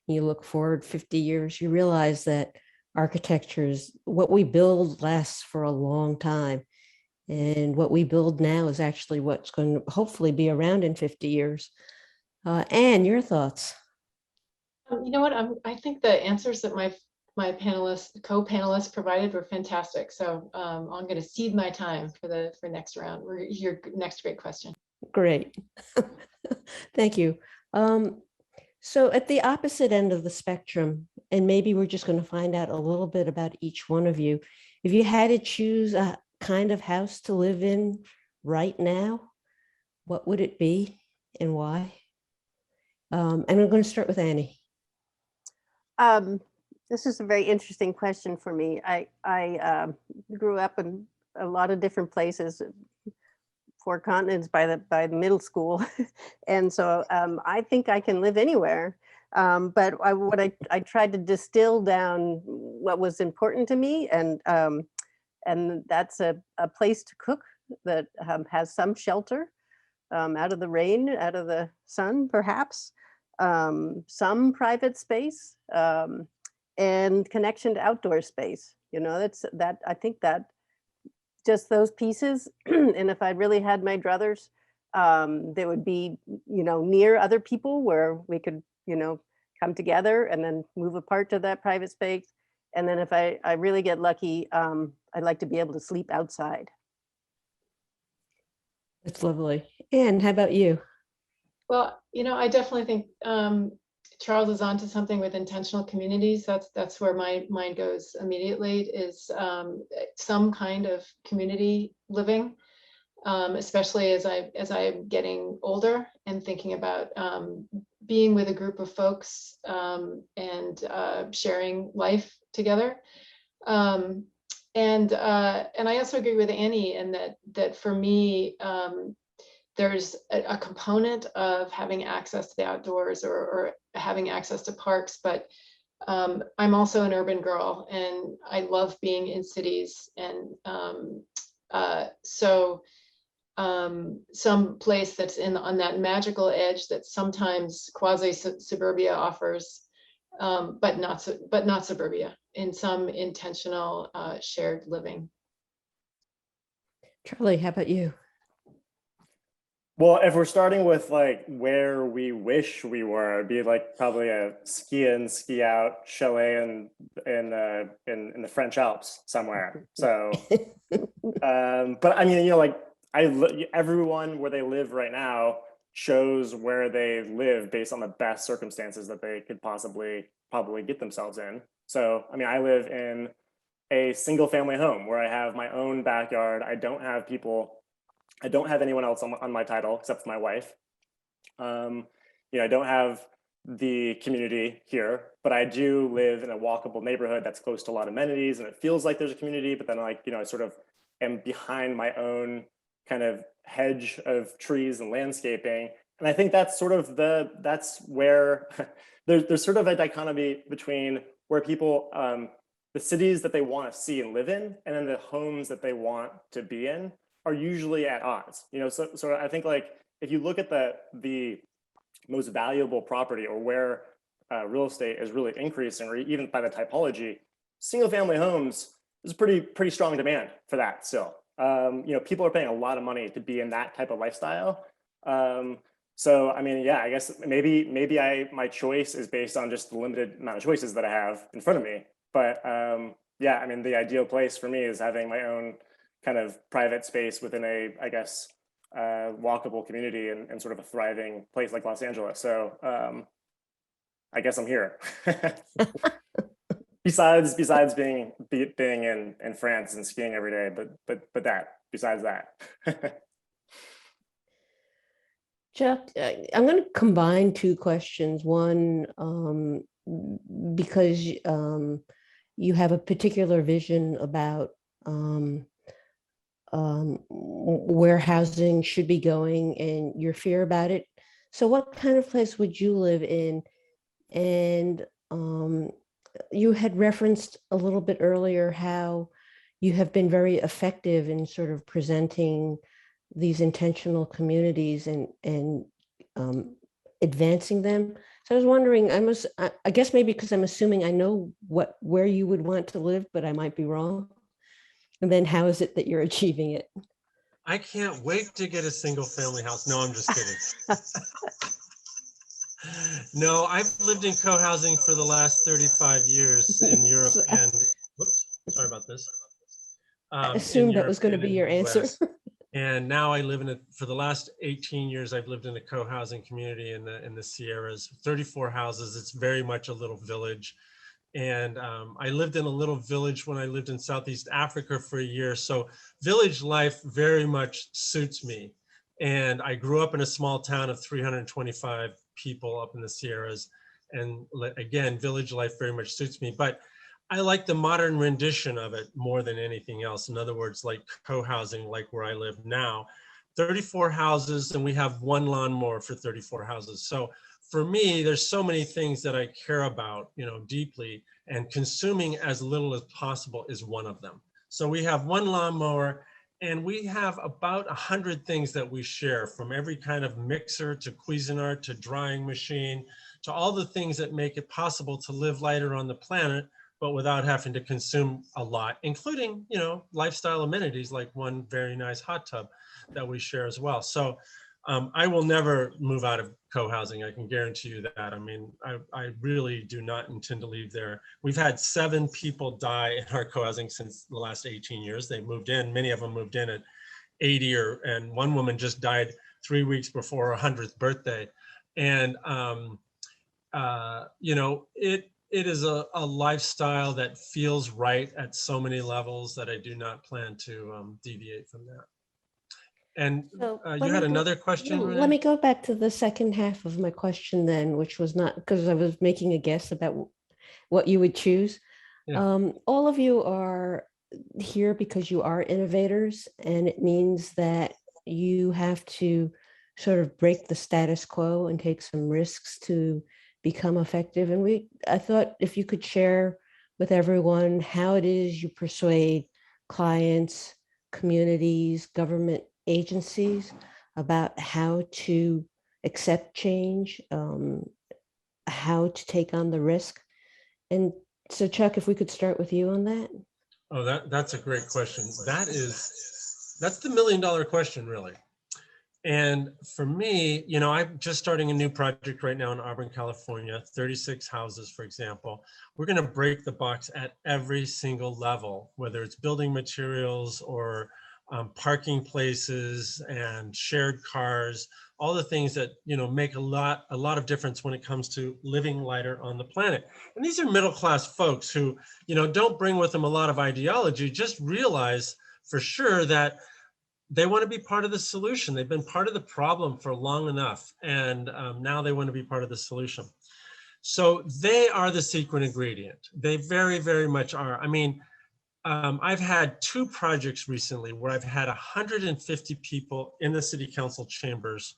and you look forward 50 years, you realize that architecture is what we build lasts for a long time. And what we build now is actually what's going to hopefully be around in 50 years. Anne, your thoughts? You know what? I think the answers that my co-panelists provided were fantastic. So I'm going to cede my time for next round. Your next great question. Great. Thank you. So at the opposite end of the spectrum, and maybe we're just going to find out a little bit about each one of you. If you had to choose a kind of house to live in right now, what would it be and why? And I'm going to start with Annie. This is a very interesting question for me. I grew up in a lot of different places, 4 continents by the middle school, and so I think I can live anywhere. But I tried to distill down what was important to me, and that's a place to cook that has some shelter out of the rain, out of the sun, perhaps, some private space. And connection to outdoor space, I think that just those pieces. And if I really had my druthers, they would be, near other people where we could, come together and then move apart to that private space. And then if I really get lucky, I'd like to be able to sleep outside. That's lovely. Anne, how about you? Well, I definitely think Charles is onto something with intentional communities. That's where my mind goes immediately, is some kind of community living, especially as I'm getting older and thinking about being with a group of folks and sharing life together. And I also agree with Annie in that for me, there's a component of having access to the outdoors or having access to parks, but I'm also an urban girl and I love being in cities. And so some place that's on that magical edge that sometimes quasi suburbia offers, but not suburbia, in some intentional shared living. Charlie, how about you? Well, if we're starting with like where we wish we were, it'd be like probably a ski in, ski out chalet in the French Alps somewhere. So, but I mean, you know, like everyone where they live right now chose where they live based on the best circumstances that they could probably get themselves in. So, I mean, I live in a single family home where I have my own backyard. I don't have anyone else on my title except for my wife. You know, I don't have the community here, but I do live in a walkable neighborhood that's close to a lot of amenities, and it feels like there's a community, but then like, you know, I sort of am behind my own kind of hedge of trees and landscaping. And I think that's sort of that's where there's sort of a dichotomy between where people, the cities that they want to see and live in, and then the homes that they want to be in are usually at odds. You know, so I think like if you look at the most valuable property, or where real estate is really increasing, or even by the typology, single family homes is pretty strong demand for that still. You know, people are paying a lot of money to be in that type of lifestyle. So I mean, yeah, I guess maybe my choice is based on just the limited amount of choices that I have in front of me. But yeah, I mean, the ideal place for me is having my own kind of private space within a, I guess, walkable community and sort of a thriving place like Los Angeles. So I guess I'm here. besides being in France and skiing every day, but besides that. Chuck, I'm going to combine two questions. One, because you have a particular vision about where housing should be going and your fear about it. So what kind of place would you live in? And you had referenced a little bit earlier how you have been very effective in sort of presenting these intentional communities and advancing them. So I was wondering, I guess maybe because I'm assuming I know where you would want to live, but I might be wrong. And then how is it that you're achieving it? I can't wait to get a single family house. No, I'm just kidding. No, I've lived in co-housing for the last 35 years in Europe and, whoops, sorry about this. I assumed that was going to be your answer. And now I live in it for the last 18 years. I've lived in a co-housing community in the Sierras, 34 houses. It's very much a little village. And I lived in a little village when I lived in Southeast Africa for a year. So village life very much suits me. And I grew up in a small town of 325 people up in the Sierras. And again, village life very much suits me. But I like the modern rendition of it more than anything else. In other words, like co-housing, like where I live now. 34 houses, and we have one lawnmower for 34 houses. So for me, there's so many things that I care about, you know, deeply, and consuming as little as possible is one of them. So we have one lawnmower, and we have about 100 things that we share, from every kind of mixer to Cuisinart to drying machine to all the things that make it possible to live lighter on the planet, but without having to consume a lot, including, you know, lifestyle amenities like one very nice hot tub that we share as well. So I will never move out of co-housing. I can guarantee you that. I mean, I really do not intend to leave there. We've had 7 people die in our co-housing since the last 18 years. They moved in, many of them moved in at 80 and one woman just died 3 weeks before her 100th birthday. And, you know, it is a lifestyle that feels right at so many levels that I do not plan to deviate from that. And So you had another question, Renee? Let me go back to the second half of my question then, which was not because I was making a guess about what you would choose. Yeah. All of you are here because you are innovators, and it means that you have to sort of break the status quo and take some risks to become effective. And I thought if you could share with everyone how it is you persuade clients, communities, government agencies about how to accept change, how to take on the risk. And so Chuck, if we could start with you on that. Oh, that's a great question. That's the $1 million question, really. And for me, you know, I'm just starting a new project right now in Auburn, California, 36 houses, for example. We're going to break the box at every single level, whether it's building materials or parking places and shared cars, all the things that, you know, make a lot of difference when it comes to living lighter on the planet. And these are middle-class folks who, you know, don't bring with them a lot of ideology, just realize for sure that they want to be part of the solution. They've been part of the problem for long enough, and now they want to be part of the solution. So they are the secret ingredient. They very, very much are. I mean, I've had 2 projects recently where I've had 150 people in the city council chambers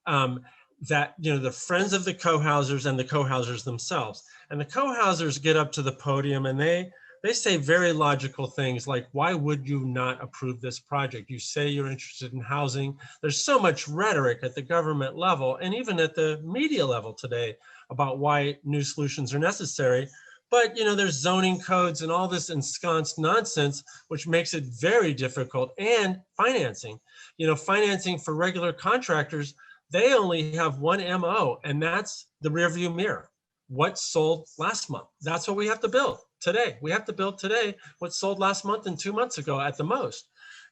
that, you know, the friends of the co-housers and the co-housers themselves. And the co-housers get up to the podium and they say very logical things like, why would you not approve this project? You say you're interested in housing. There's so much rhetoric at the government level and even at the media level today about why new solutions are necessary. But, you know, there's zoning codes and all this ensconced nonsense, which makes it very difficult. And financing, you know, financing for regular contractors, they only have one MO, and that's the rearview mirror. What sold last month? That's what we have to build today. We have to build today what sold last month and 2 months ago at the most.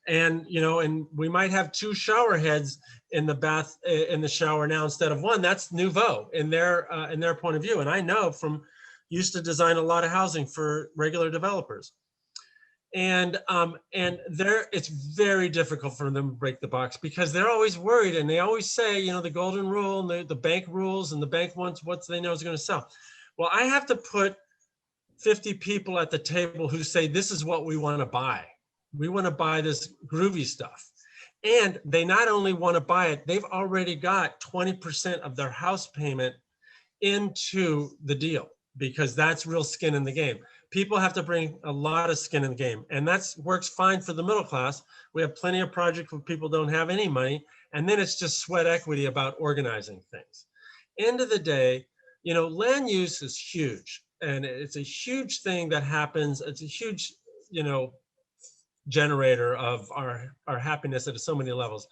And, you know, and we might have 2 shower heads in the bath, in the shower now instead of 1. That's nouveau in their point of view. And I know from used to design a lot of housing for regular developers. And there it's very difficult for them to break the box because they're always worried, and they always say, you know, the golden rule and the bank rules, and the bank wants what they know is going to sell. Well, I have to put 50 people at the table who say, this is what we want to buy. We want to buy this groovy stuff. And they not only want to buy it, they've already got 20% of their house payment into the deal, because that's real skin in the game. People have to bring a lot of skin in the game, and that works fine for the middle class. We have plenty of projects where people don't have any money, and then it's just sweat equity about organizing things. End of the day, you know, land use is huge, and it's a huge thing that happens. It's a huge, you know, generator of our happiness at so many levels,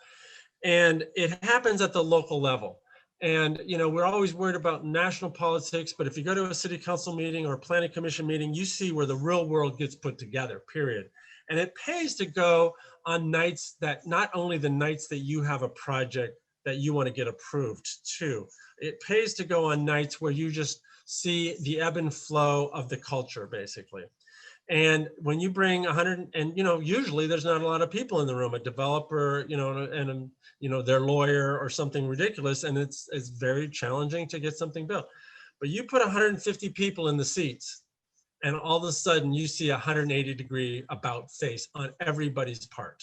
and it happens at the local level. And, you know, we're always worried about national politics, but if you go to a city council meeting or a planning commission meeting, you see where the real world gets put together, period. And it pays to go on nights that, not only the nights that you have a project that you want to get approved to, it pays to go on nights where you just see the ebb and flow of the culture, basically. And when you bring 100, and, you know, usually there's not a lot of people in the room, a developer, you know, and you know, their lawyer or something ridiculous, and it's very challenging to get something built. But you put 150 people in the seats, and all of a sudden you see 180-degree about face on everybody's part.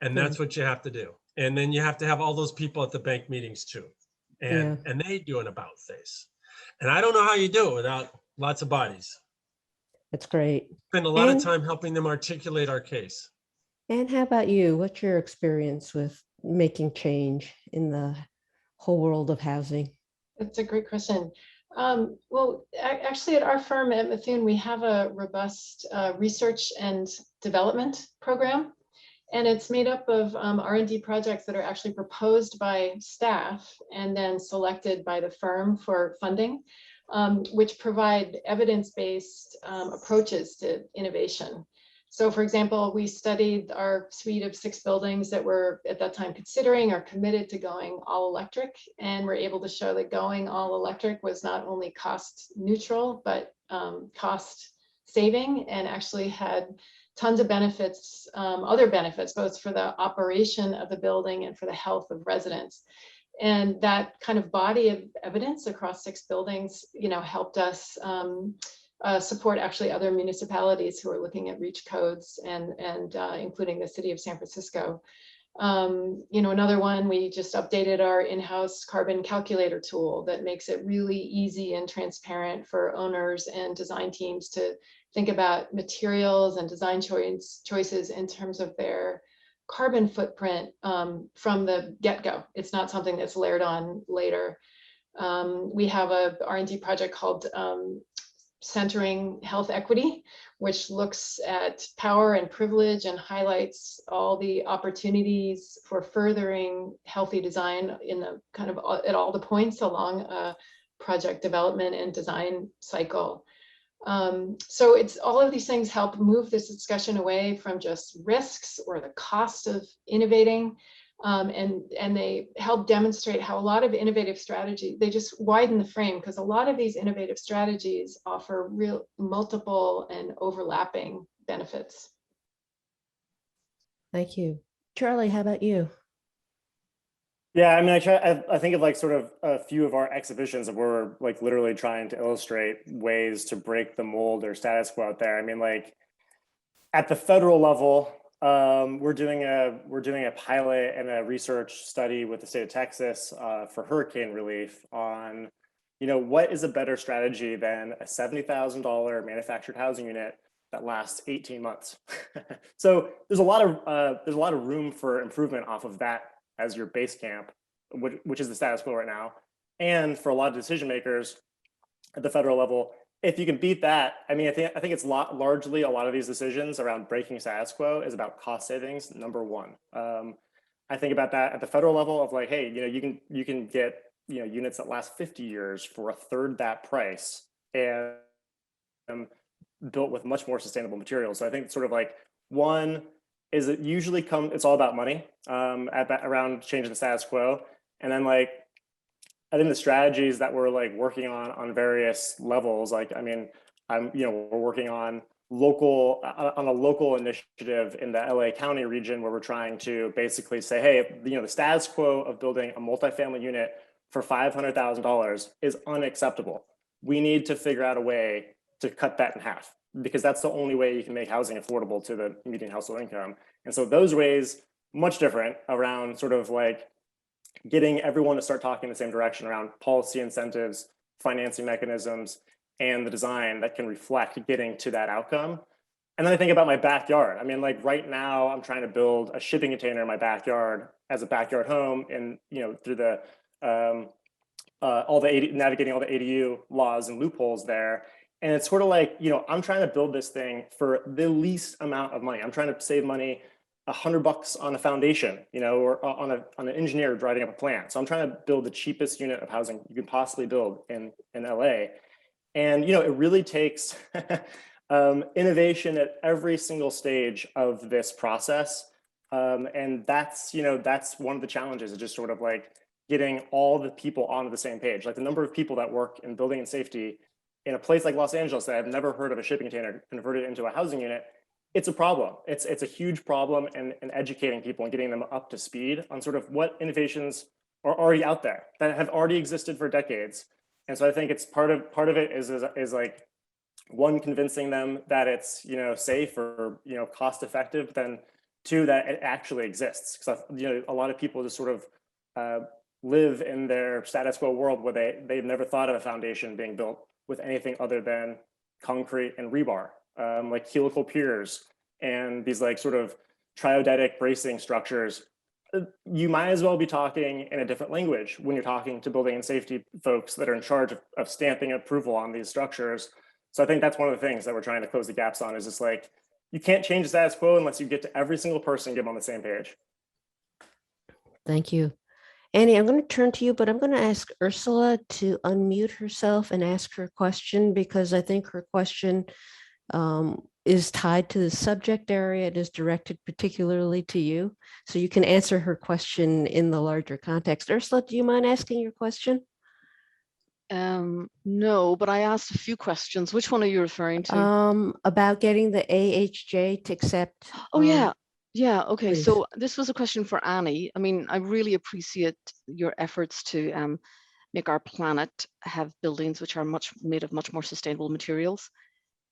And that's what you have to do. And then you have to have all those people at the bank meetings too. And they do an about face. And I don't know how you do it without lots of bodies. That's great. Spend a lot of time helping them articulate our case. And how about you? What's your experience with making change in the whole world of housing? That's a great question. Well, actually at our firm at Methuen, we have a robust research and development program. And it's made up of R&D projects that are actually proposed by staff and then selected by the firm for funding, which provide evidence-based approaches to innovation. So for example, we studied our suite of 6 buildings that were at that time considering or committed to going all electric, and we're able to show that going all electric was not only cost neutral, but cost saving, and actually had tons of benefits, other benefits, both for the operation of the building and for the health of residents. And that kind of body of evidence across 6 buildings, you know, helped us support actually other municipalities who are looking at REACH codes, and including the city of San Francisco. You know, another one, we just updated our in-house carbon calculator tool that makes it really easy and transparent for owners and design teams to think about materials and design choices in terms of their carbon footprint from the get-go. It's not something that's layered on later. We have a R&D project called Centering Health Equity, which looks at power and privilege and highlights all the opportunities for furthering healthy design in the kind of at all the points along a project development and design cycle. So it's all of these things help move this discussion away from just risks or the cost of innovating. And they help demonstrate how a lot of innovative strategy, they just widen the frame, because a lot of these innovative strategies offer real multiple and overlapping benefits. Thank you. Charlie, how about you? Yeah, I mean, I think of like sort of a few of our exhibitions where we're like literally trying to illustrate ways to break the mold or status quo out there. I mean, like at the federal level, we're doing a pilot and a research study with the state of Texas for hurricane relief on, what is a better strategy than a $70,000 manufactured housing unit that lasts 18 months. So there's a lot of room for improvement off of that as your base camp, which is the status quo right now. And for a lot of decision makers at the federal level, if you can beat that, I mean, I think it's largely a lot of these decisions around breaking status quo is about cost savings, number one. I think about that at the federal level of like, hey, you can get units that last 50 years for a third that price and built with much more sustainable materials. So I think it's sort of like one is it usually it's all about money around changing the status quo. And then like, I think the strategies that we're like working on various levels, like, I mean, we're working on a local initiative in the LA County region where we're trying to basically say, hey, the status quo of building a multifamily unit for $500,000 is unacceptable. We need to figure out a way to cut that in half, because that's the only way you can make housing affordable to the median household income. And so those ways, much different around sort of like getting everyone to start talking in the same direction around policy incentives, financing mechanisms, and the design that can reflect getting to that outcome. And then I think about my backyard. I mean, like right now I'm trying to build a shipping container in my backyard as a backyard home, and through the navigating all the ADU laws and loopholes there. And it's sort of like, I'm trying to build this thing for the least amount of money. I'm trying to save money, $100 on a foundation, or on an engineer driving up a plan. So I'm trying to build the cheapest unit of housing you can possibly build in LA. And, it really takes innovation at every single stage of this process. And that's one of the challenges, is just sort of like getting all the people onto the same page. Like the number of people that work in building and safety in a place like Los Angeles that I've never heard of a shipping container converted into a housing unit, it's a problem. It's a huge problem, and educating people and getting them up to speed on sort of what innovations are already out there that have already existed for decades. And so I think it's part of it is like, one, convincing them that it's safe or cost effective, but then two, that it actually exists. Because a lot of people just sort of live in their status quo world where they've never thought of a foundation being built with anything other than concrete and rebar, like helical piers and these like sort of triodetic bracing structures. You might as well be talking in a different language when you're talking to building and safety folks that are in charge of stamping approval on these structures. So I think that's one of the things that we're trying to close the gaps on, is just like, you can't change the status quo unless you get to every single person and get them on the same page. Thank you. Annie, I'm going to turn to you, but I'm going to ask Ursula to unmute herself and ask her question, because I think her question is tied to the subject area. It is directed particularly to you, so you can answer her question in the larger context. Ursula, do you mind asking your question? No, but I asked a few questions. Which one are you referring to? About getting the AHJ to accept. Oh, yeah. Yeah, okay. Please. So this was a question for Annie. I mean, I really appreciate your efforts to make our planet have buildings which are made of much more sustainable materials.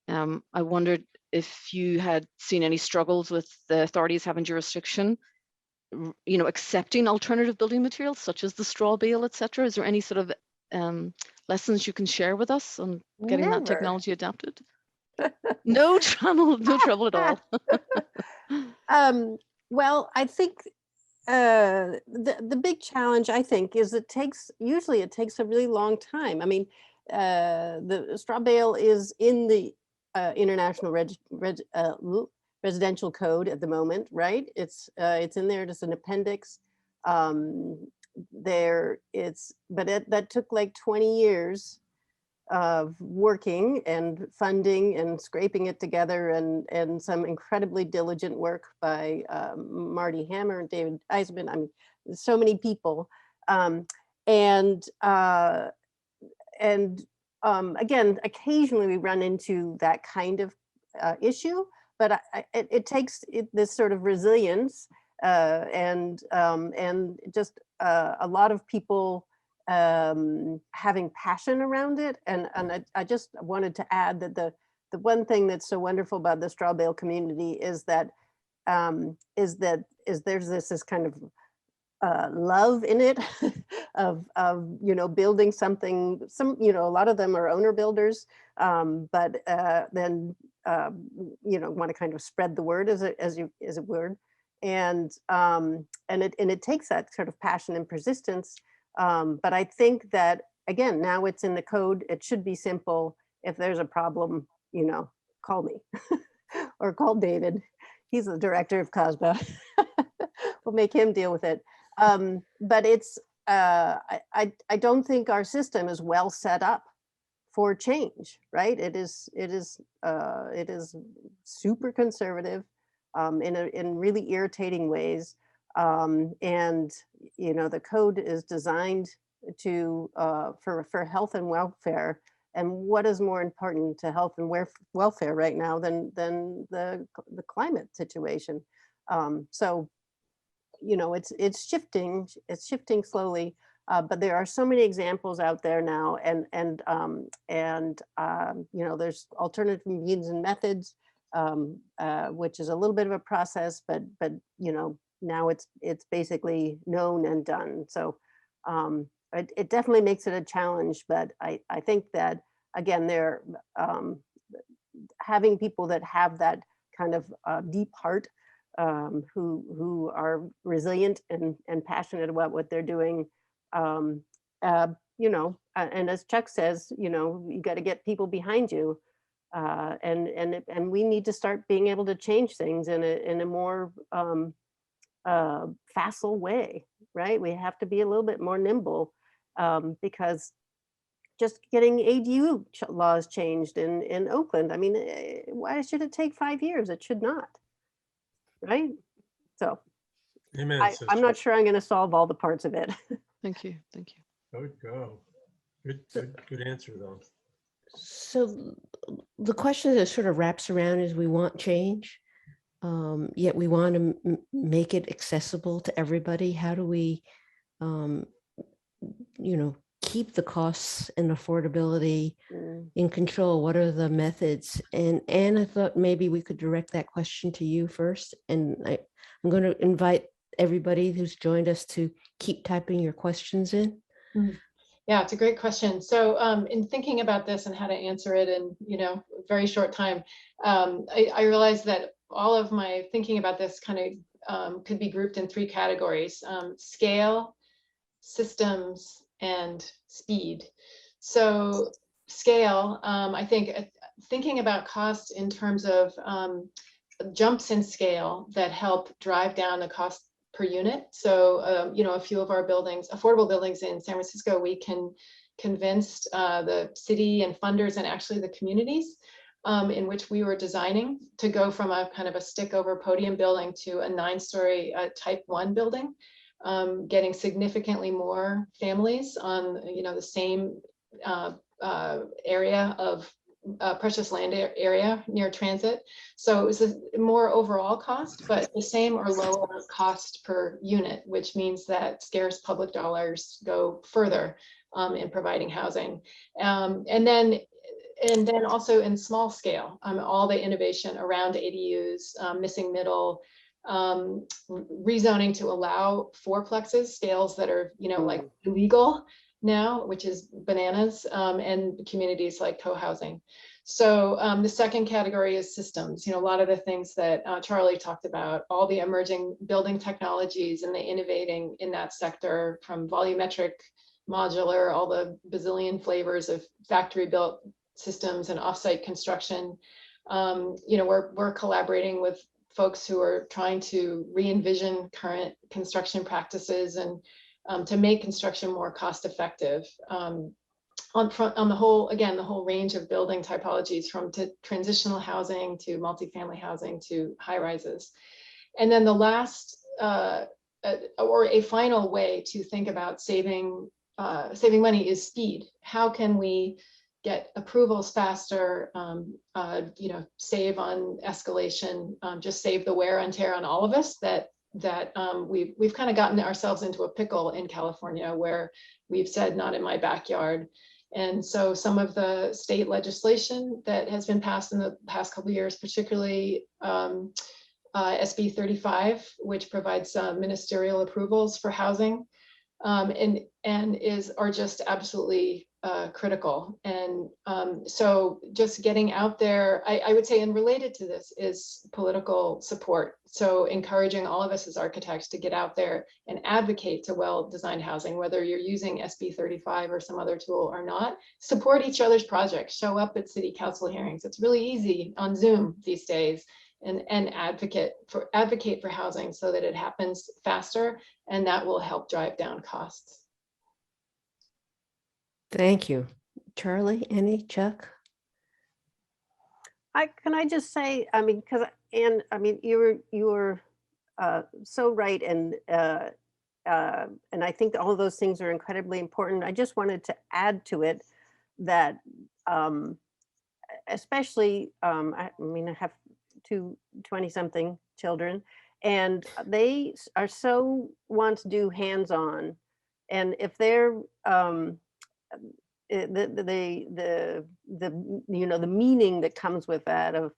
I wondered if you had seen any struggles with the authorities having jurisdiction, accepting alternative building materials such as the straw bale, etc. Is there any sort of lessons you can share with us on getting that technology adapted? No trouble at all. Well, I think the big challenge, I think, is usually it takes a really long time. I mean, the straw bale is in the International Residential Code at the moment, right? It's in there as an appendix. That took like 20 years of working and funding and scraping it together, and some incredibly diligent work by Marty Hammer and David Eisman. I mean, so many people. Again, occasionally we run into that kind of issue, but it takes this sort of resilience and just a lot of people having passion around it. And I just wanted to add that the one thing that's so wonderful about the straw bale community is that there's this kind of love in it of building something. A lot of them are owner builders, but then want to kind of spread the word as a word, and it takes that sort of passion and persistence. But I think that, again, now it's in the code. It should be simple. If there's a problem, call me or call David. He's the director of COSBA. We'll make him deal with it. But it's, I don't think our system is well set up for change, right? It is super conservative in really irritating ways. And the code is designed to for health and welfare. And what is more important to health and welfare right now than the climate situation? So it's shifting slowly, but there are so many examples out there now, and there's alternative means and methods, which is a little bit of a process, but now it's basically known and done. So it definitely makes it a challenge, but I think that, again, they're having people that have that kind of deep heart, who are resilient and passionate about what they're doing. And as Chuck says, you got to get people behind you, and we need to start being able to change things in a more facile way, right? We have to be a little bit more nimble, because just getting ADU laws changed in Oakland, I mean, why should it take 5 years? It should not, right? So Amen, I'm not sure I'm going to solve all the parts of it. Thank you. Thank you. Go. Good answer, though. So the question that sort of wraps around is we want change, yet we want to make it accessible to everybody. How do we, keep the costs and affordability in control? What are the methods? And I thought maybe we could direct that question to you first. And I'm going to invite everybody who's joined us to keep typing your questions in. Yeah, it's a great question. So in thinking about this and how to answer it in a very short time, I realized that all of my thinking about this kind of could be grouped in 3 categories: scale, systems, and speed. So scale, I think thinking about cost in terms of jumps in scale that help drive down the cost per unit. So, a few of our buildings, affordable buildings in San Francisco, we convinced the city and funders and actually the communities in which we were designing to go from a kind of a stick over podium building to a 9-story type 1 building, getting significantly more families on, the same area of precious land area near transit. So it was a more overall cost, but the same or lower cost per unit, which means that scarce public dollars go further in providing housing. And then also in small scale, all the innovation around ADUs, missing middle, rezoning to allow fourplexes, scales that are, like illegal now, which is bananas, and communities like co-housing. So the second category is systems. You know, a lot of the things that Charlie talked about, all the emerging building technologies and the innovating in that sector, from volumetric, modular, all the bazillion flavors of factory built systems and offsite construction. You know, we're collaborating with folks who are trying to re-envision current construction practices and to make construction more cost effective. On the whole, again, the whole range of building typologies, from transitional housing to multifamily housing to high rises. And then the last or a final way to think about saving money is speed. How can we get approvals faster, you know, save on escalation, just save the wear and tear on all of us that we've kind of gotten ourselves into a pickle in California where we've said not in my backyard. And so some of the state legislation that has been passed in the past couple of years, particularly SB 35, which provides ministerial approvals for housing, and are just absolutely critical. And so just getting out there, I would say, and related to this is political support. So encouraging all of us as architects to get out there and advocate to well-designed housing, whether you're using SB 35 or some other tool or not. Support each other's projects, show up at city council hearings. It's really easy on Zoom these days, and advocate for housing so that it happens faster, and that will help drive down costs. Thank you. Charlie, any, Chuck? Can I just say, I mean, because Anne, I mean, you were so right, and I think all of those things are incredibly important. I just wanted to add to it that, especially, I mean, I have two 20-something children, and they are so want to do hands-on, and if they're the you know, the meaning that comes with that of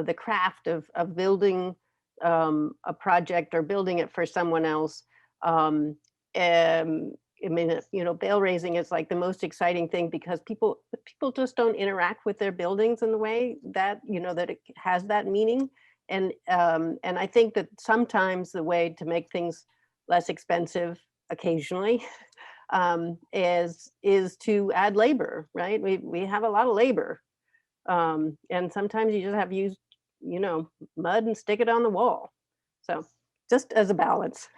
the craft of building a project or building it for someone else. I mean, you know, bale raising is like the most exciting thing, because people just don't interact with their buildings in the way that, you know, that it has that meaning. And I think that sometimes the way to make things less expensive occasionally is to add labor, right? We have a lot of labor, and sometimes you just have to use, you know, mud and stick it on the wall. So just as a balance.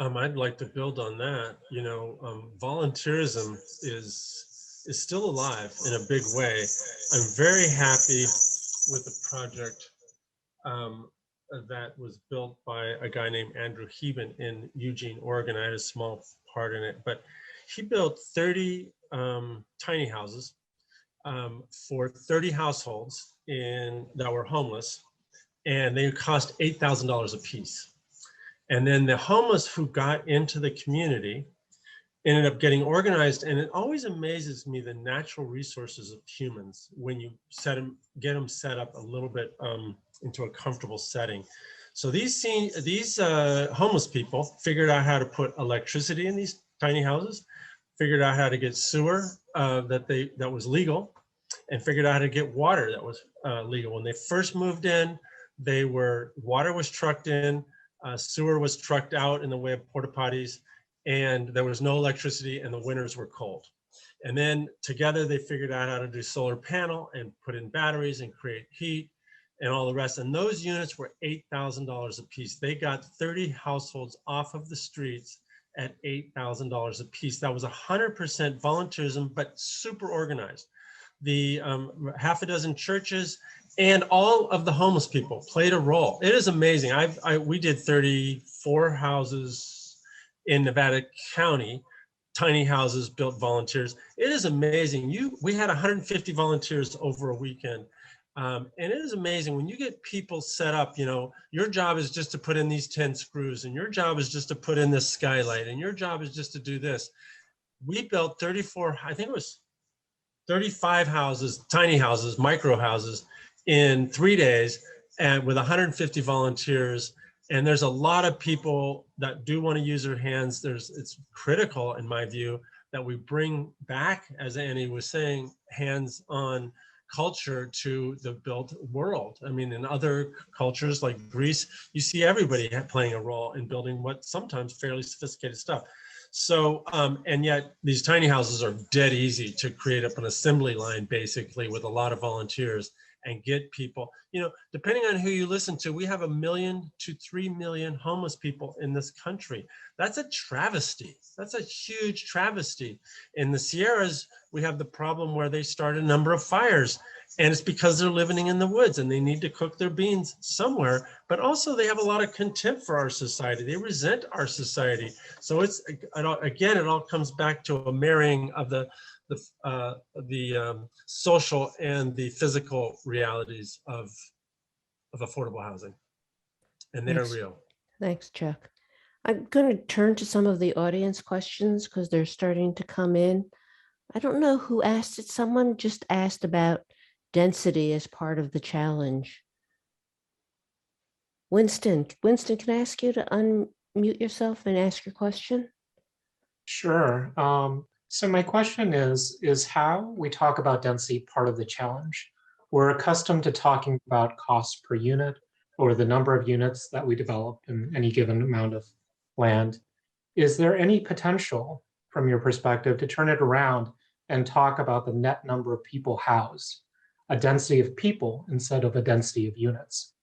I'd like to build on that. You know, volunteerism is still alive in a big way. I'm very happy with the project that was built by a guy named Andrew Heben in Eugene, Oregon. I had a small part in it, but he built 30 tiny houses for 30 households that were homeless, and they cost $8,000 a piece. And then the homeless who got into the community ended up getting organized. And it always amazes me the natural resources of humans when you get them set up a little bit into a comfortable setting. So these homeless people figured out how to put electricity in these tiny houses, figured out how to get sewer that was legal, and figured out how to get water that was legal. When they first moved in, water was trucked in, sewer was trucked out in the way of porta potties, and there was no electricity, and the winters were cold. And then together they figured out how to do solar panel and put in batteries and create heat and all the rest. And those units were $8,000 a piece. They got 30 households off of the streets at $8,000 a piece. That was 100% volunteerism, but super organized. The half a dozen churches and all of the homeless people played a role. It is amazing. We did 34 houses in Nevada County, tiny houses built volunteers. It is amazing. We had 150 volunteers over a weekend. And it is amazing when you get people set up. You know, your job is just to put in these 10 screws, and your job is just to put in this skylight, and your job is just to do this. We built 34, I think it was 35 houses, tiny houses, micro houses in 3 days, and with 150 volunteers. And there's a lot of people that do want to use their hands. It's critical in my view, that we bring back, as Annie was saying, hands-on culture to the built world. I mean, in other cultures like Greece, you see everybody playing a role in building what sometimes fairly sophisticated stuff. So, and yet these tiny houses are dead easy to create up an assembly line, basically, with a lot of volunteers and get people, you know, depending on who you listen to, we have 1 million to 3 million homeless people in this country. That's a travesty. That's a huge travesty. In the Sierras, we have the problem where they start a number of fires, and it's because they're living in the woods and they need to cook their beans somewhere, but also they have a lot of contempt for our society. They resent our society. So it's, again, it all comes back to a marrying of the social and the physical realities of affordable housing, and they're Thanks. real. Thanks, Chuck. I'm going to turn to some of the audience questions because they're starting to come in. I don't know who asked it. Someone just asked about density as part of the challenge. Winston, can I ask you to unmute yourself and ask your question? Sure. So my question is how we talk about density part of the challenge? We're accustomed to talking about cost per unit or the number of units that we develop in any given amount of land. Is there any potential from your perspective to turn it around and talk about the net number of people housed, a density of people instead of a density of units?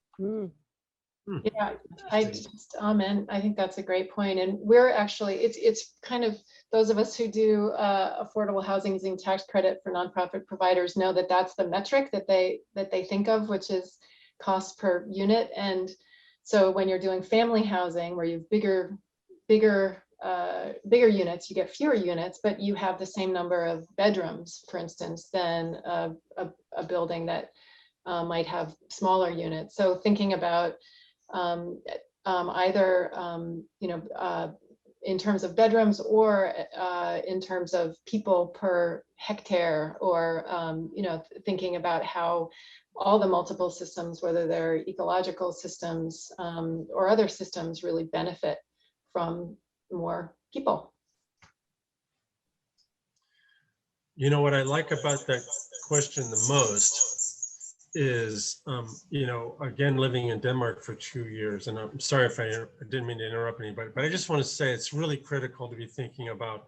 Yeah, I just, amen. I think that's a great point. And we're actually, it's kind of, those of us who do affordable housing using tax credit for nonprofit providers know that that's the metric that they think of, which is cost per unit. And so when you're doing family housing where you have bigger units, you get fewer units, but you have the same number of bedrooms, for instance, than a building that might have smaller units. So thinking about either in terms of bedrooms or in terms of people per hectare, or thinking about how all the multiple systems, whether they're ecological systems or other systems, really benefit from more people. You know, what I like about that question the most is, again, living in Denmark for 2 years, and I'm sorry if I didn't mean to interrupt anybody, but I just want to say it's really critical to be thinking about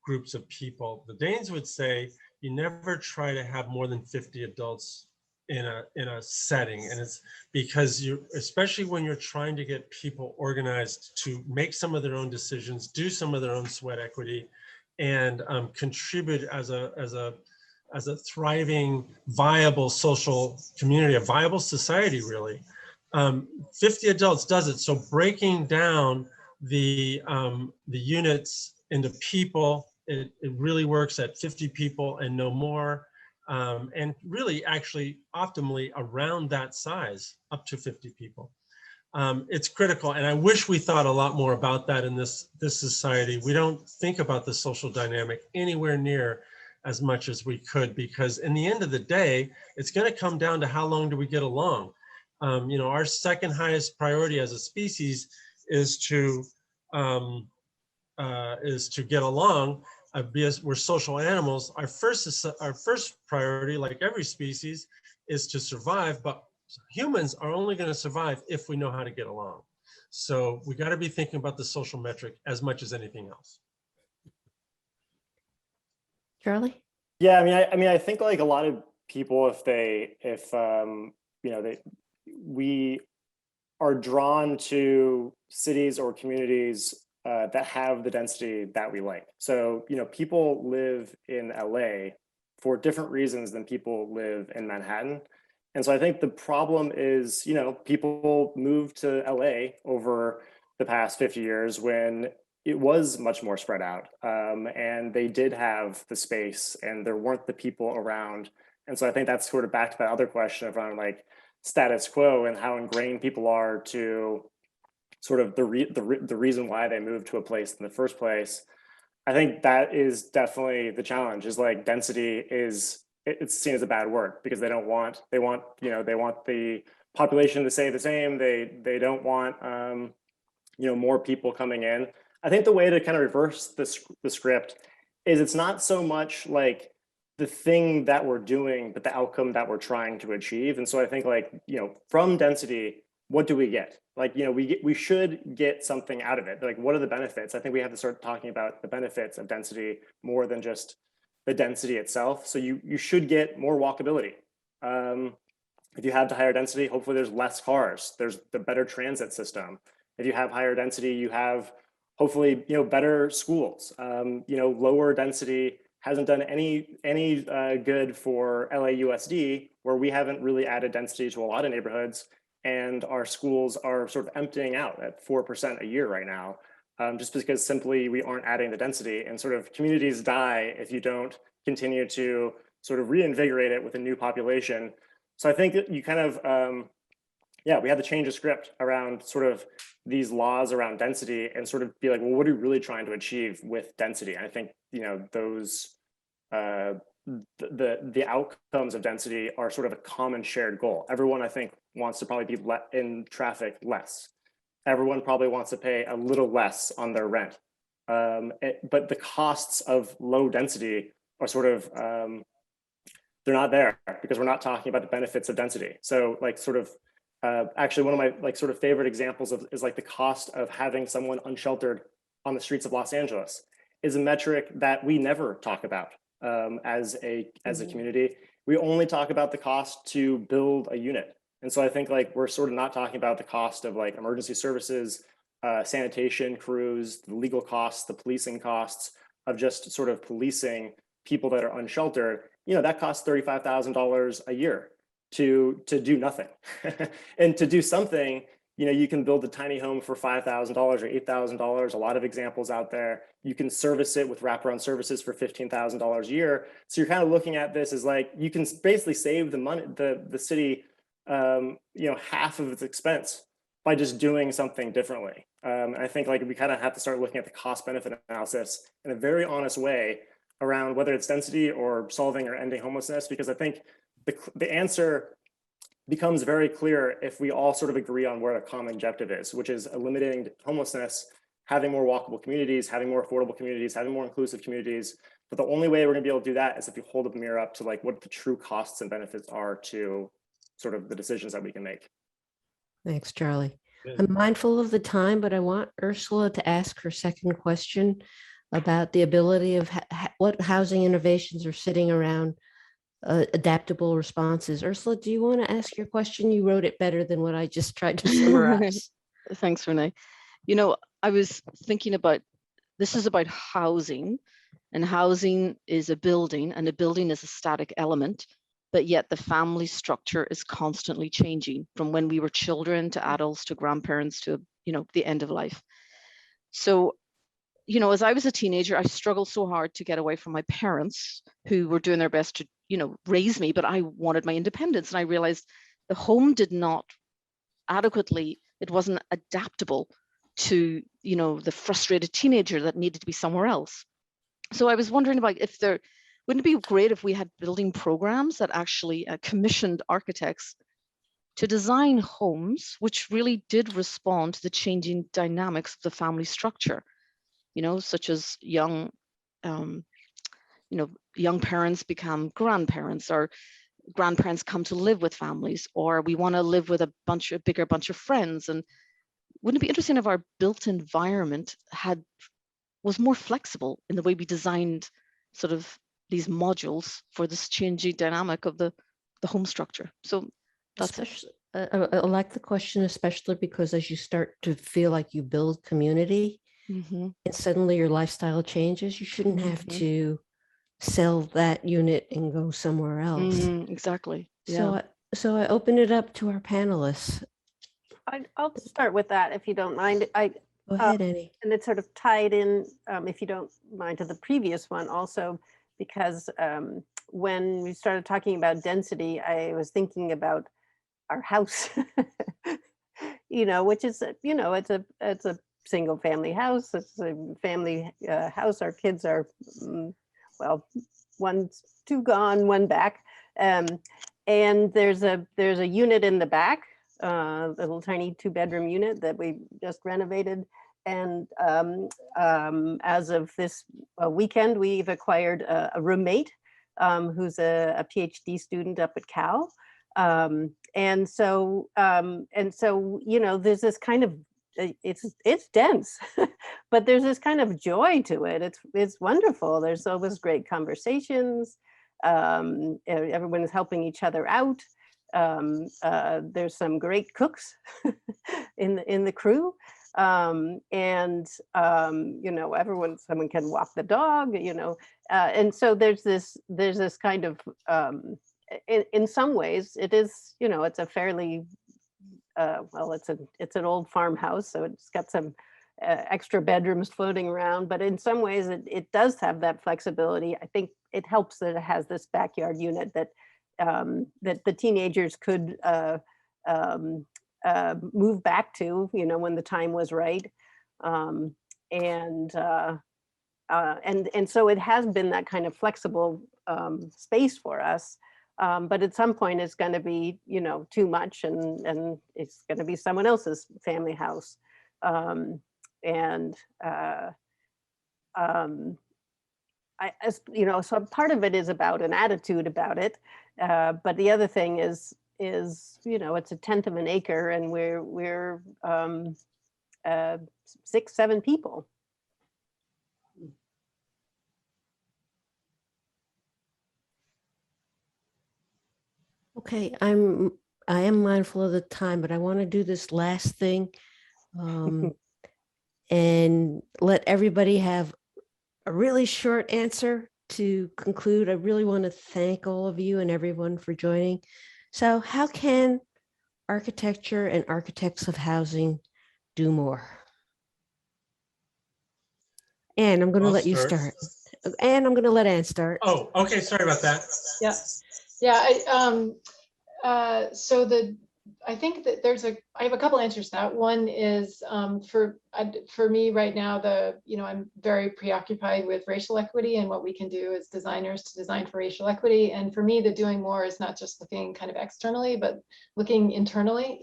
groups of people. The Danes would say you never try to have more than 50 adults in a setting, and it's because especially when you're trying to get people organized to make some of their own decisions, do some of their own sweat equity, and contribute as a thriving, viable social community, a viable society, really. 50 adults does it. So breaking down the units into people, it really works at 50 people and no more. And really, actually, optimally around that size, up to 50 people. It's critical, and I wish we thought a lot more about that in this society. We don't think about the social dynamic anywhere near as much as we could, because in the end of the day, it's going to come down to how long do we get along. Our second highest priority as a species is to get along. Because we're social animals, our first priority, like every species, is to survive. But humans are only going to survive if we know how to get along. So we got to be thinking about the social metric as much as anything else. Charlie? Yeah, I think like a lot of people, we are drawn to cities or communities that have the density that we like. So, people live in LA for different reasons than people live in Manhattan. And so I think the problem is, people moved to LA over the past 50 years when it was much more spread out, and they did have the space and there weren't the people around. And so I think that's sort of back to that other question around like status quo and how ingrained people are to sort of the reason why they moved to a place in the first place. I think that is definitely the challenge, is like density it's seen as a bad word because they want the population to stay the same. They don't want more people coming in. I think the way to kind of reverse the script is it's not so much like the thing that we're doing, but the outcome that we're trying to achieve. And so I think like, from density, what do we get? Like, we should get something out of it. Like, what are the benefits? I think we have to start talking about the benefits of density more than just the density itself. So you should get more walkability. If you have the higher density, hopefully there's less cars. There's the better transit system. If you have higher density, you have hopefully better schools. Lower density hasn't done any good for LAUSD, where we haven't really added density to a lot of neighborhoods, and our schools are sort of emptying out at 4% a year right now, just because simply we aren't adding the density, and sort of communities die if you don't continue to sort of reinvigorate it with a new population. So I think that you kind of, we had to change the script around sort of these laws around density and sort of be like, well, what are we really trying to achieve with density? And I think, those, the outcomes of density are sort of a common shared goal. Everyone, I think, wants to probably be in traffic less. Everyone probably wants to pay a little less on their rent. But the costs of low density are sort of, they're not there because we're not talking about the benefits of density. So like sort of, actually one of my like sort of favorite examples is like the cost of having someone unsheltered on the streets of Los Angeles is a metric that we never talk about as a community. We only talk about the cost to build a unit. And so I think like we're sort of not talking about the cost of like emergency services, sanitation crews, the legal costs, the policing costs of just sort of policing people that are unsheltered. That costs $35,000 a year to do nothing. And to do something, you can build a tiny home for $5,000 or $8,000, a lot of examples out there. You can service it with wraparound services for $15,000 a year. So you're kind of looking at this as like, you can basically save the money, the city, half of its expense by just doing something differently. And I think like we kind of have to start looking at the cost benefit analysis in a very honest way around whether it's density or solving or ending homelessness, because I think the answer becomes very clear if we all sort of agree on where a common objective is, which is eliminating homelessness, having more walkable communities, having more affordable communities, having more inclusive communities. But the only way we're gonna be able to do that is if we hold the mirror up to like what the true costs and benefits are to sort of the decisions that we can make. Thanks, Charlie. Yeah. I'm mindful of the time, but I want Ursula to ask her second question about the ability of what housing innovations are sitting around adaptable responses. Ursula, do you want to ask your question? You wrote it better than what I just tried to summarize. Thanks, Renee. I was thinking about, this is about housing, and housing is a building, and a building is a static element, but yet the family structure is constantly changing from when we were children to adults to grandparents to, the end of life. So, as I was a teenager, I struggled so hard to get away from my parents who were doing their best to, raise me, but I wanted my independence. And I realized the home did not adequately, it wasn't adaptable to, the frustrated teenager that needed to be somewhere else. So I was wondering about wouldn't it be great if we had building programs that actually commissioned architects to design homes which really did respond to the changing dynamics of the family structure, such as young parents become grandparents, or grandparents come to live with families, or we want to live with a bigger bunch of friends. And wouldn't it be interesting if our built environment was more flexible in the way we designed sort of these modules for this changing dynamic of the home structure? So that's it. I like the question, especially because as you start to feel like you build community, Mm-hmm. and suddenly your lifestyle changes, you shouldn't have to sell that unit and go somewhere else. Mm-hmm, exactly. Yeah. So I open it up to our panelists. I'll start with that if you don't mind. Go ahead, Annie. And it's sort of tied in, if you don't mind, to the previous one also, because when we started talking about density, I was thinking about our house, which is, it's a single family house. It's a family house. Our kids are, two gone, one back. And there's a unit in the back, a little tiny 2-bedroom unit that we just renovated. as of this weekend, we've acquired a roommate who's a PhD student up at Cal. And so, you know, there's this kind of, it's dense, but there's this kind of joy to it. It's wonderful. There's always great conversations. Everyone is helping each other out. There's some great cooks in the crew. You know, someone can walk the dog, you know, and so there's this kind of, in some ways it is, you know, it's a fairly, well, it's an old farmhouse, so it's got some extra bedrooms floating around, but in some ways it does have that flexibility. I think it helps that it has this backyard unit that that the teenagers could move back to, you know, when the time was right. And so it has been that kind of flexible space for us. But at some point it's going to be, you know, too much, and it's going to be someone else's family house. You know, so part of it is about an attitude about it. But the other thing is, you know, it's 1/10 of an acre, and we're 6-7 people. Okay, I am mindful of the time, but I want to do this last thing and let everybody have a really short answer to conclude. I really want to thank all of you and everyone for joining. So how can architecture and architects of housing do more? Anne, I'm going to let you start. Anne, I'm going to let Anne start. Oh, okay. Sorry about that. Yeah. I think that I have a couple answers to that. One is for me right now, I'm very preoccupied with racial equity and what we can do as designers to design for racial equity. And for me, the doing more is not just looking kind of externally, but looking internally,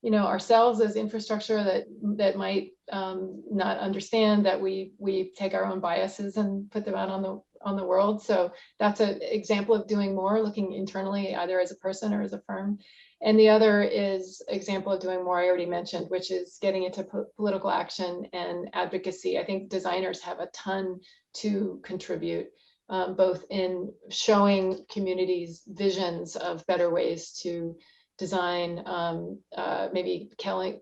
you know, ourselves as infrastructure that might not understand that we take our own biases and put them out on the world. So that's an example of doing more, looking internally, either as a person or as a firm. And the other is example of doing more I already mentioned, which is getting into political action and advocacy. I think designers have a ton to contribute, both in showing communities visions of better ways to design, maybe quelling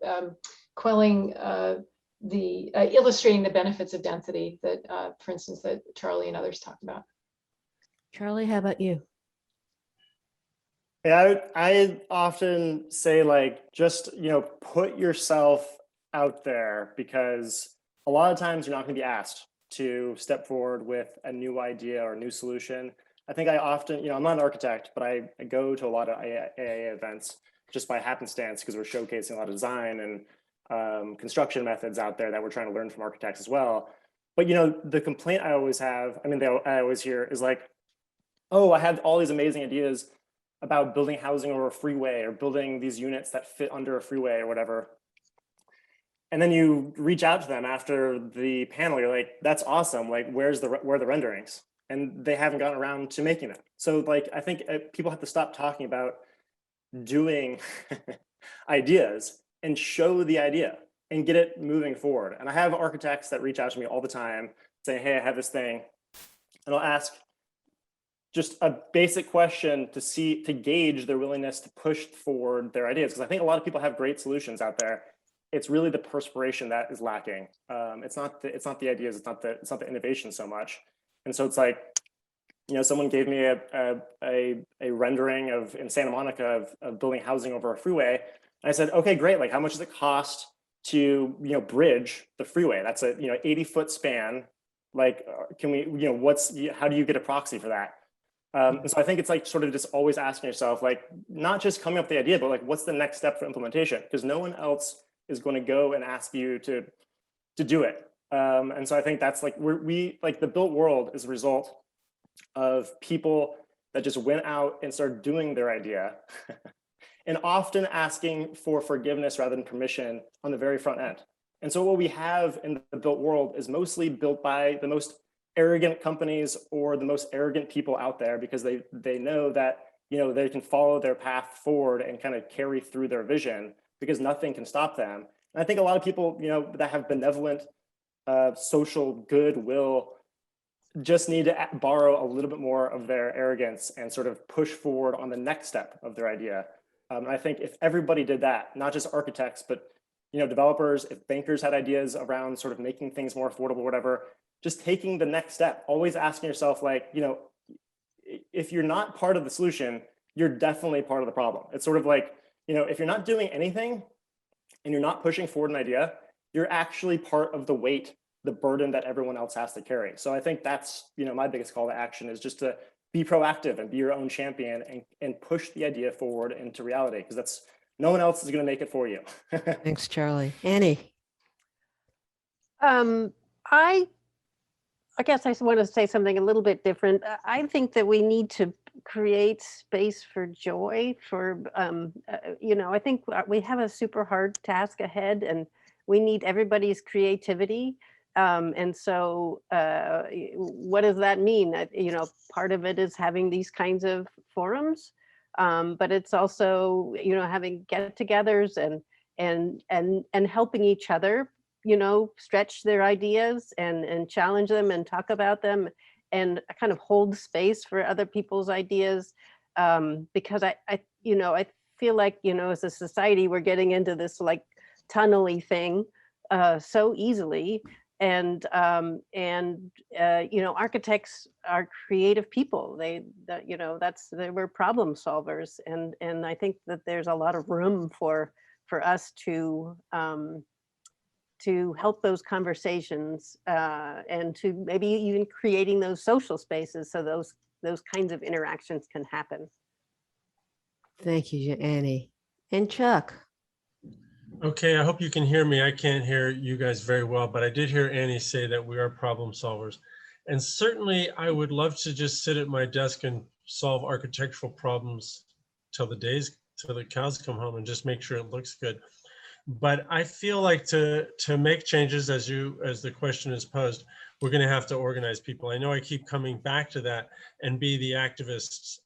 illustrating the benefits of density that, for instance, that Charlie and others talked about. Charlie, how about you? Yeah, I often say, like, just, you know, put yourself out there, because a lot of times you're not going to be asked to step forward with a new idea or a new solution. I think I often, you know, I'm not an architect, but I go to a lot of AIA events just by happenstance, because we're showcasing a lot of design and construction methods out there that we're trying to learn from architects as well. But, you know, the complaint I always have, I always hear is like, oh, I had all these amazing ideas about building housing over a freeway, or building these units that fit under a freeway or whatever. And then you reach out to them after the panel, you're like, that's awesome. Like, where are the renderings? And they haven't gotten around to making them. So, like, I think people have to stop talking about doing ideas and show the idea and get it moving forward. And I have architects that reach out to me all the time saying, hey, I have this thing. And I'll ask just a basic question to gauge their willingness to push forward their ideas. Because I think a lot of people have great solutions out there. It's really the perspiration that is lacking. It's not the ideas, it's not the innovation so much. And so it's like, you know, someone gave me a rendering in Santa Monica of building housing over a freeway. And I said, okay, great. Like, how much does it cost to, you know, bridge the freeway? That's a, you know, 80-foot span. Like, can we, you know, how do you get a proxy for that? And so I think it's like sort of just always asking yourself, like, not just coming up with the idea, but like, what's the next step for implementation? Because no one else is going to go and ask you to do it. And so I think that's like, we like the built world is a result of people that just went out and started doing their idea and often asking for forgiveness rather than permission on the very front end. And so what we have in the built world is mostly built by the most arrogant companies or the most arrogant people out there, because they know that, you know, they can follow their path forward and kind of carry through their vision because nothing can stop them. And I think a lot of people, you know, that have benevolent social goodwill just need to borrow a little bit more of their arrogance and sort of push forward on the next step of their idea. And I think if everybody did that, not just architects, but, you know, developers, if bankers had ideas around sort of making things more affordable, whatever, just taking the next step, always asking yourself, like, you know, if you're not part of the solution, you're definitely part of the problem. It's sort of like, you know, if you're not doing anything and you're not pushing forward an idea, you're actually part of the weight, the burden that everyone else has to carry. So I think that's, you know, my biggest call to action is just to be proactive and be your own champion and push the idea forward into reality, because that's, no one else is going to make it for you. Thanks, Charlie. Annie. I guess I want to say something a little bit different. I think that we need to create space for joy, for, you know, I think we have a super hard task ahead and we need everybody's creativity. And so what does that mean? You know, part of it is having these kinds of forums, but it's also, you know, having get-togethers and helping each other, you know, stretch their ideas and challenge them and talk about them and kind of hold space for other people's ideas. Because I, you know, I feel like, you know, as a society, we're getting into this like tunnely thing so easily. And you know, architects are creative people. You know, they were problem solvers. And I think that there's a lot of room for us to help those conversations and to maybe even creating those social spaces so those kinds of interactions can happen. Thank you, Annie. And Chuck. Okay, I hope you can hear me. I can't hear you guys very well, but I did hear Annie say that we are problem solvers. And certainly I would love to just sit at my desk and solve architectural problems till the cows come home and just make sure it looks good. But I feel like to make changes, as the question is posed, we're going to have to organize people. I know I keep coming back to that and be the activists.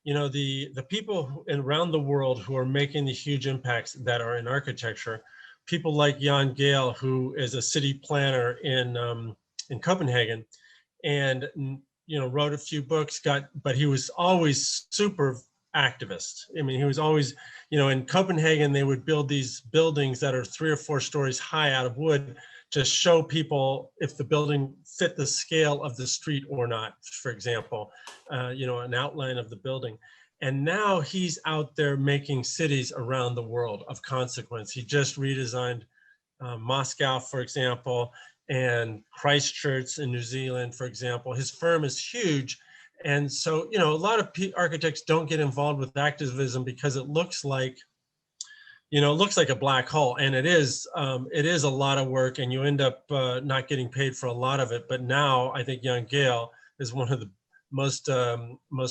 You know, the people around the world who are making the huge impacts that are in architecture, people like Jan Gehl, who is a city planner in Copenhagen, and you know, wrote a few books. But he was always super activist. I mean, he was always, you know, in Copenhagen, they would build these buildings that are 3 or 4 stories high out of wood to show people if the building fit the scale of the street or not, for example, you know, an outline of the building. And now he's out there making cities around the world of consequence. He just redesigned Moscow, for example, and Christchurch in New Zealand, for example. His firm is huge. And so, you know, a lot of architects don't get involved with activism because it looks like, you know, it looks like a black hole, and it is a lot of work, and you end up not getting paid for a lot of it. But now I think Jan Gehl is one of the most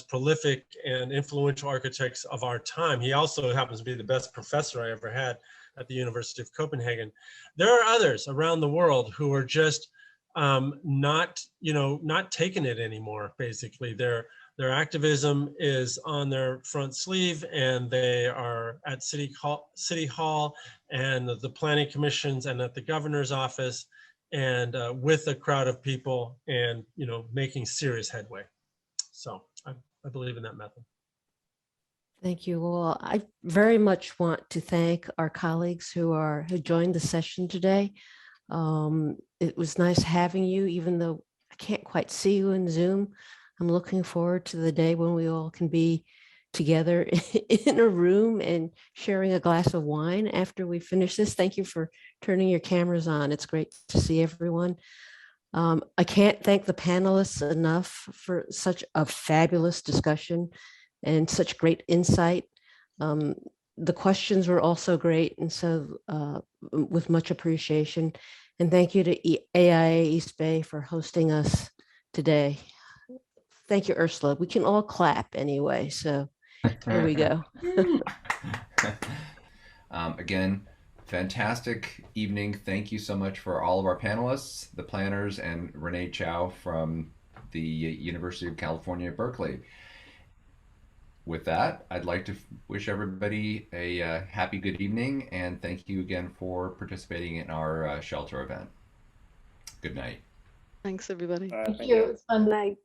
prolific and influential architects of our time. He also happens to be the best professor I ever had at the University of Copenhagen. There are others around the world who are just not taking it anymore. Basically, their activism is on their front sleeve, and they are at City Hall and the planning commissions and at the governor's office, and with a crowd of people, and you know, making serious headway. So I believe in that method. Thank you. Well, I very much want to thank our colleagues who joined the session today. It was nice having you, even though I can't quite see you in Zoom. I'm looking forward to the day when we all can be together in a room and sharing a glass of wine after we finish this. Thank you for turning your cameras on. It's great to see everyone. I can't thank the panelists enough for such a fabulous discussion and such great insight. The questions were also great, and so with much appreciation. And thank you to AIA East Bay for hosting us today. Thank you, Ursula. We can all clap anyway, so here we go. Again, fantastic evening. Thank you so much for all of our panelists, the planners, and Renee Chow from the University of California, Berkeley. With that, I'd like to wish everybody a happy good evening, and thank you again for participating in our shelter event. Good night. Thanks, everybody. All right, Thank thank you. you. It was fun. Good night.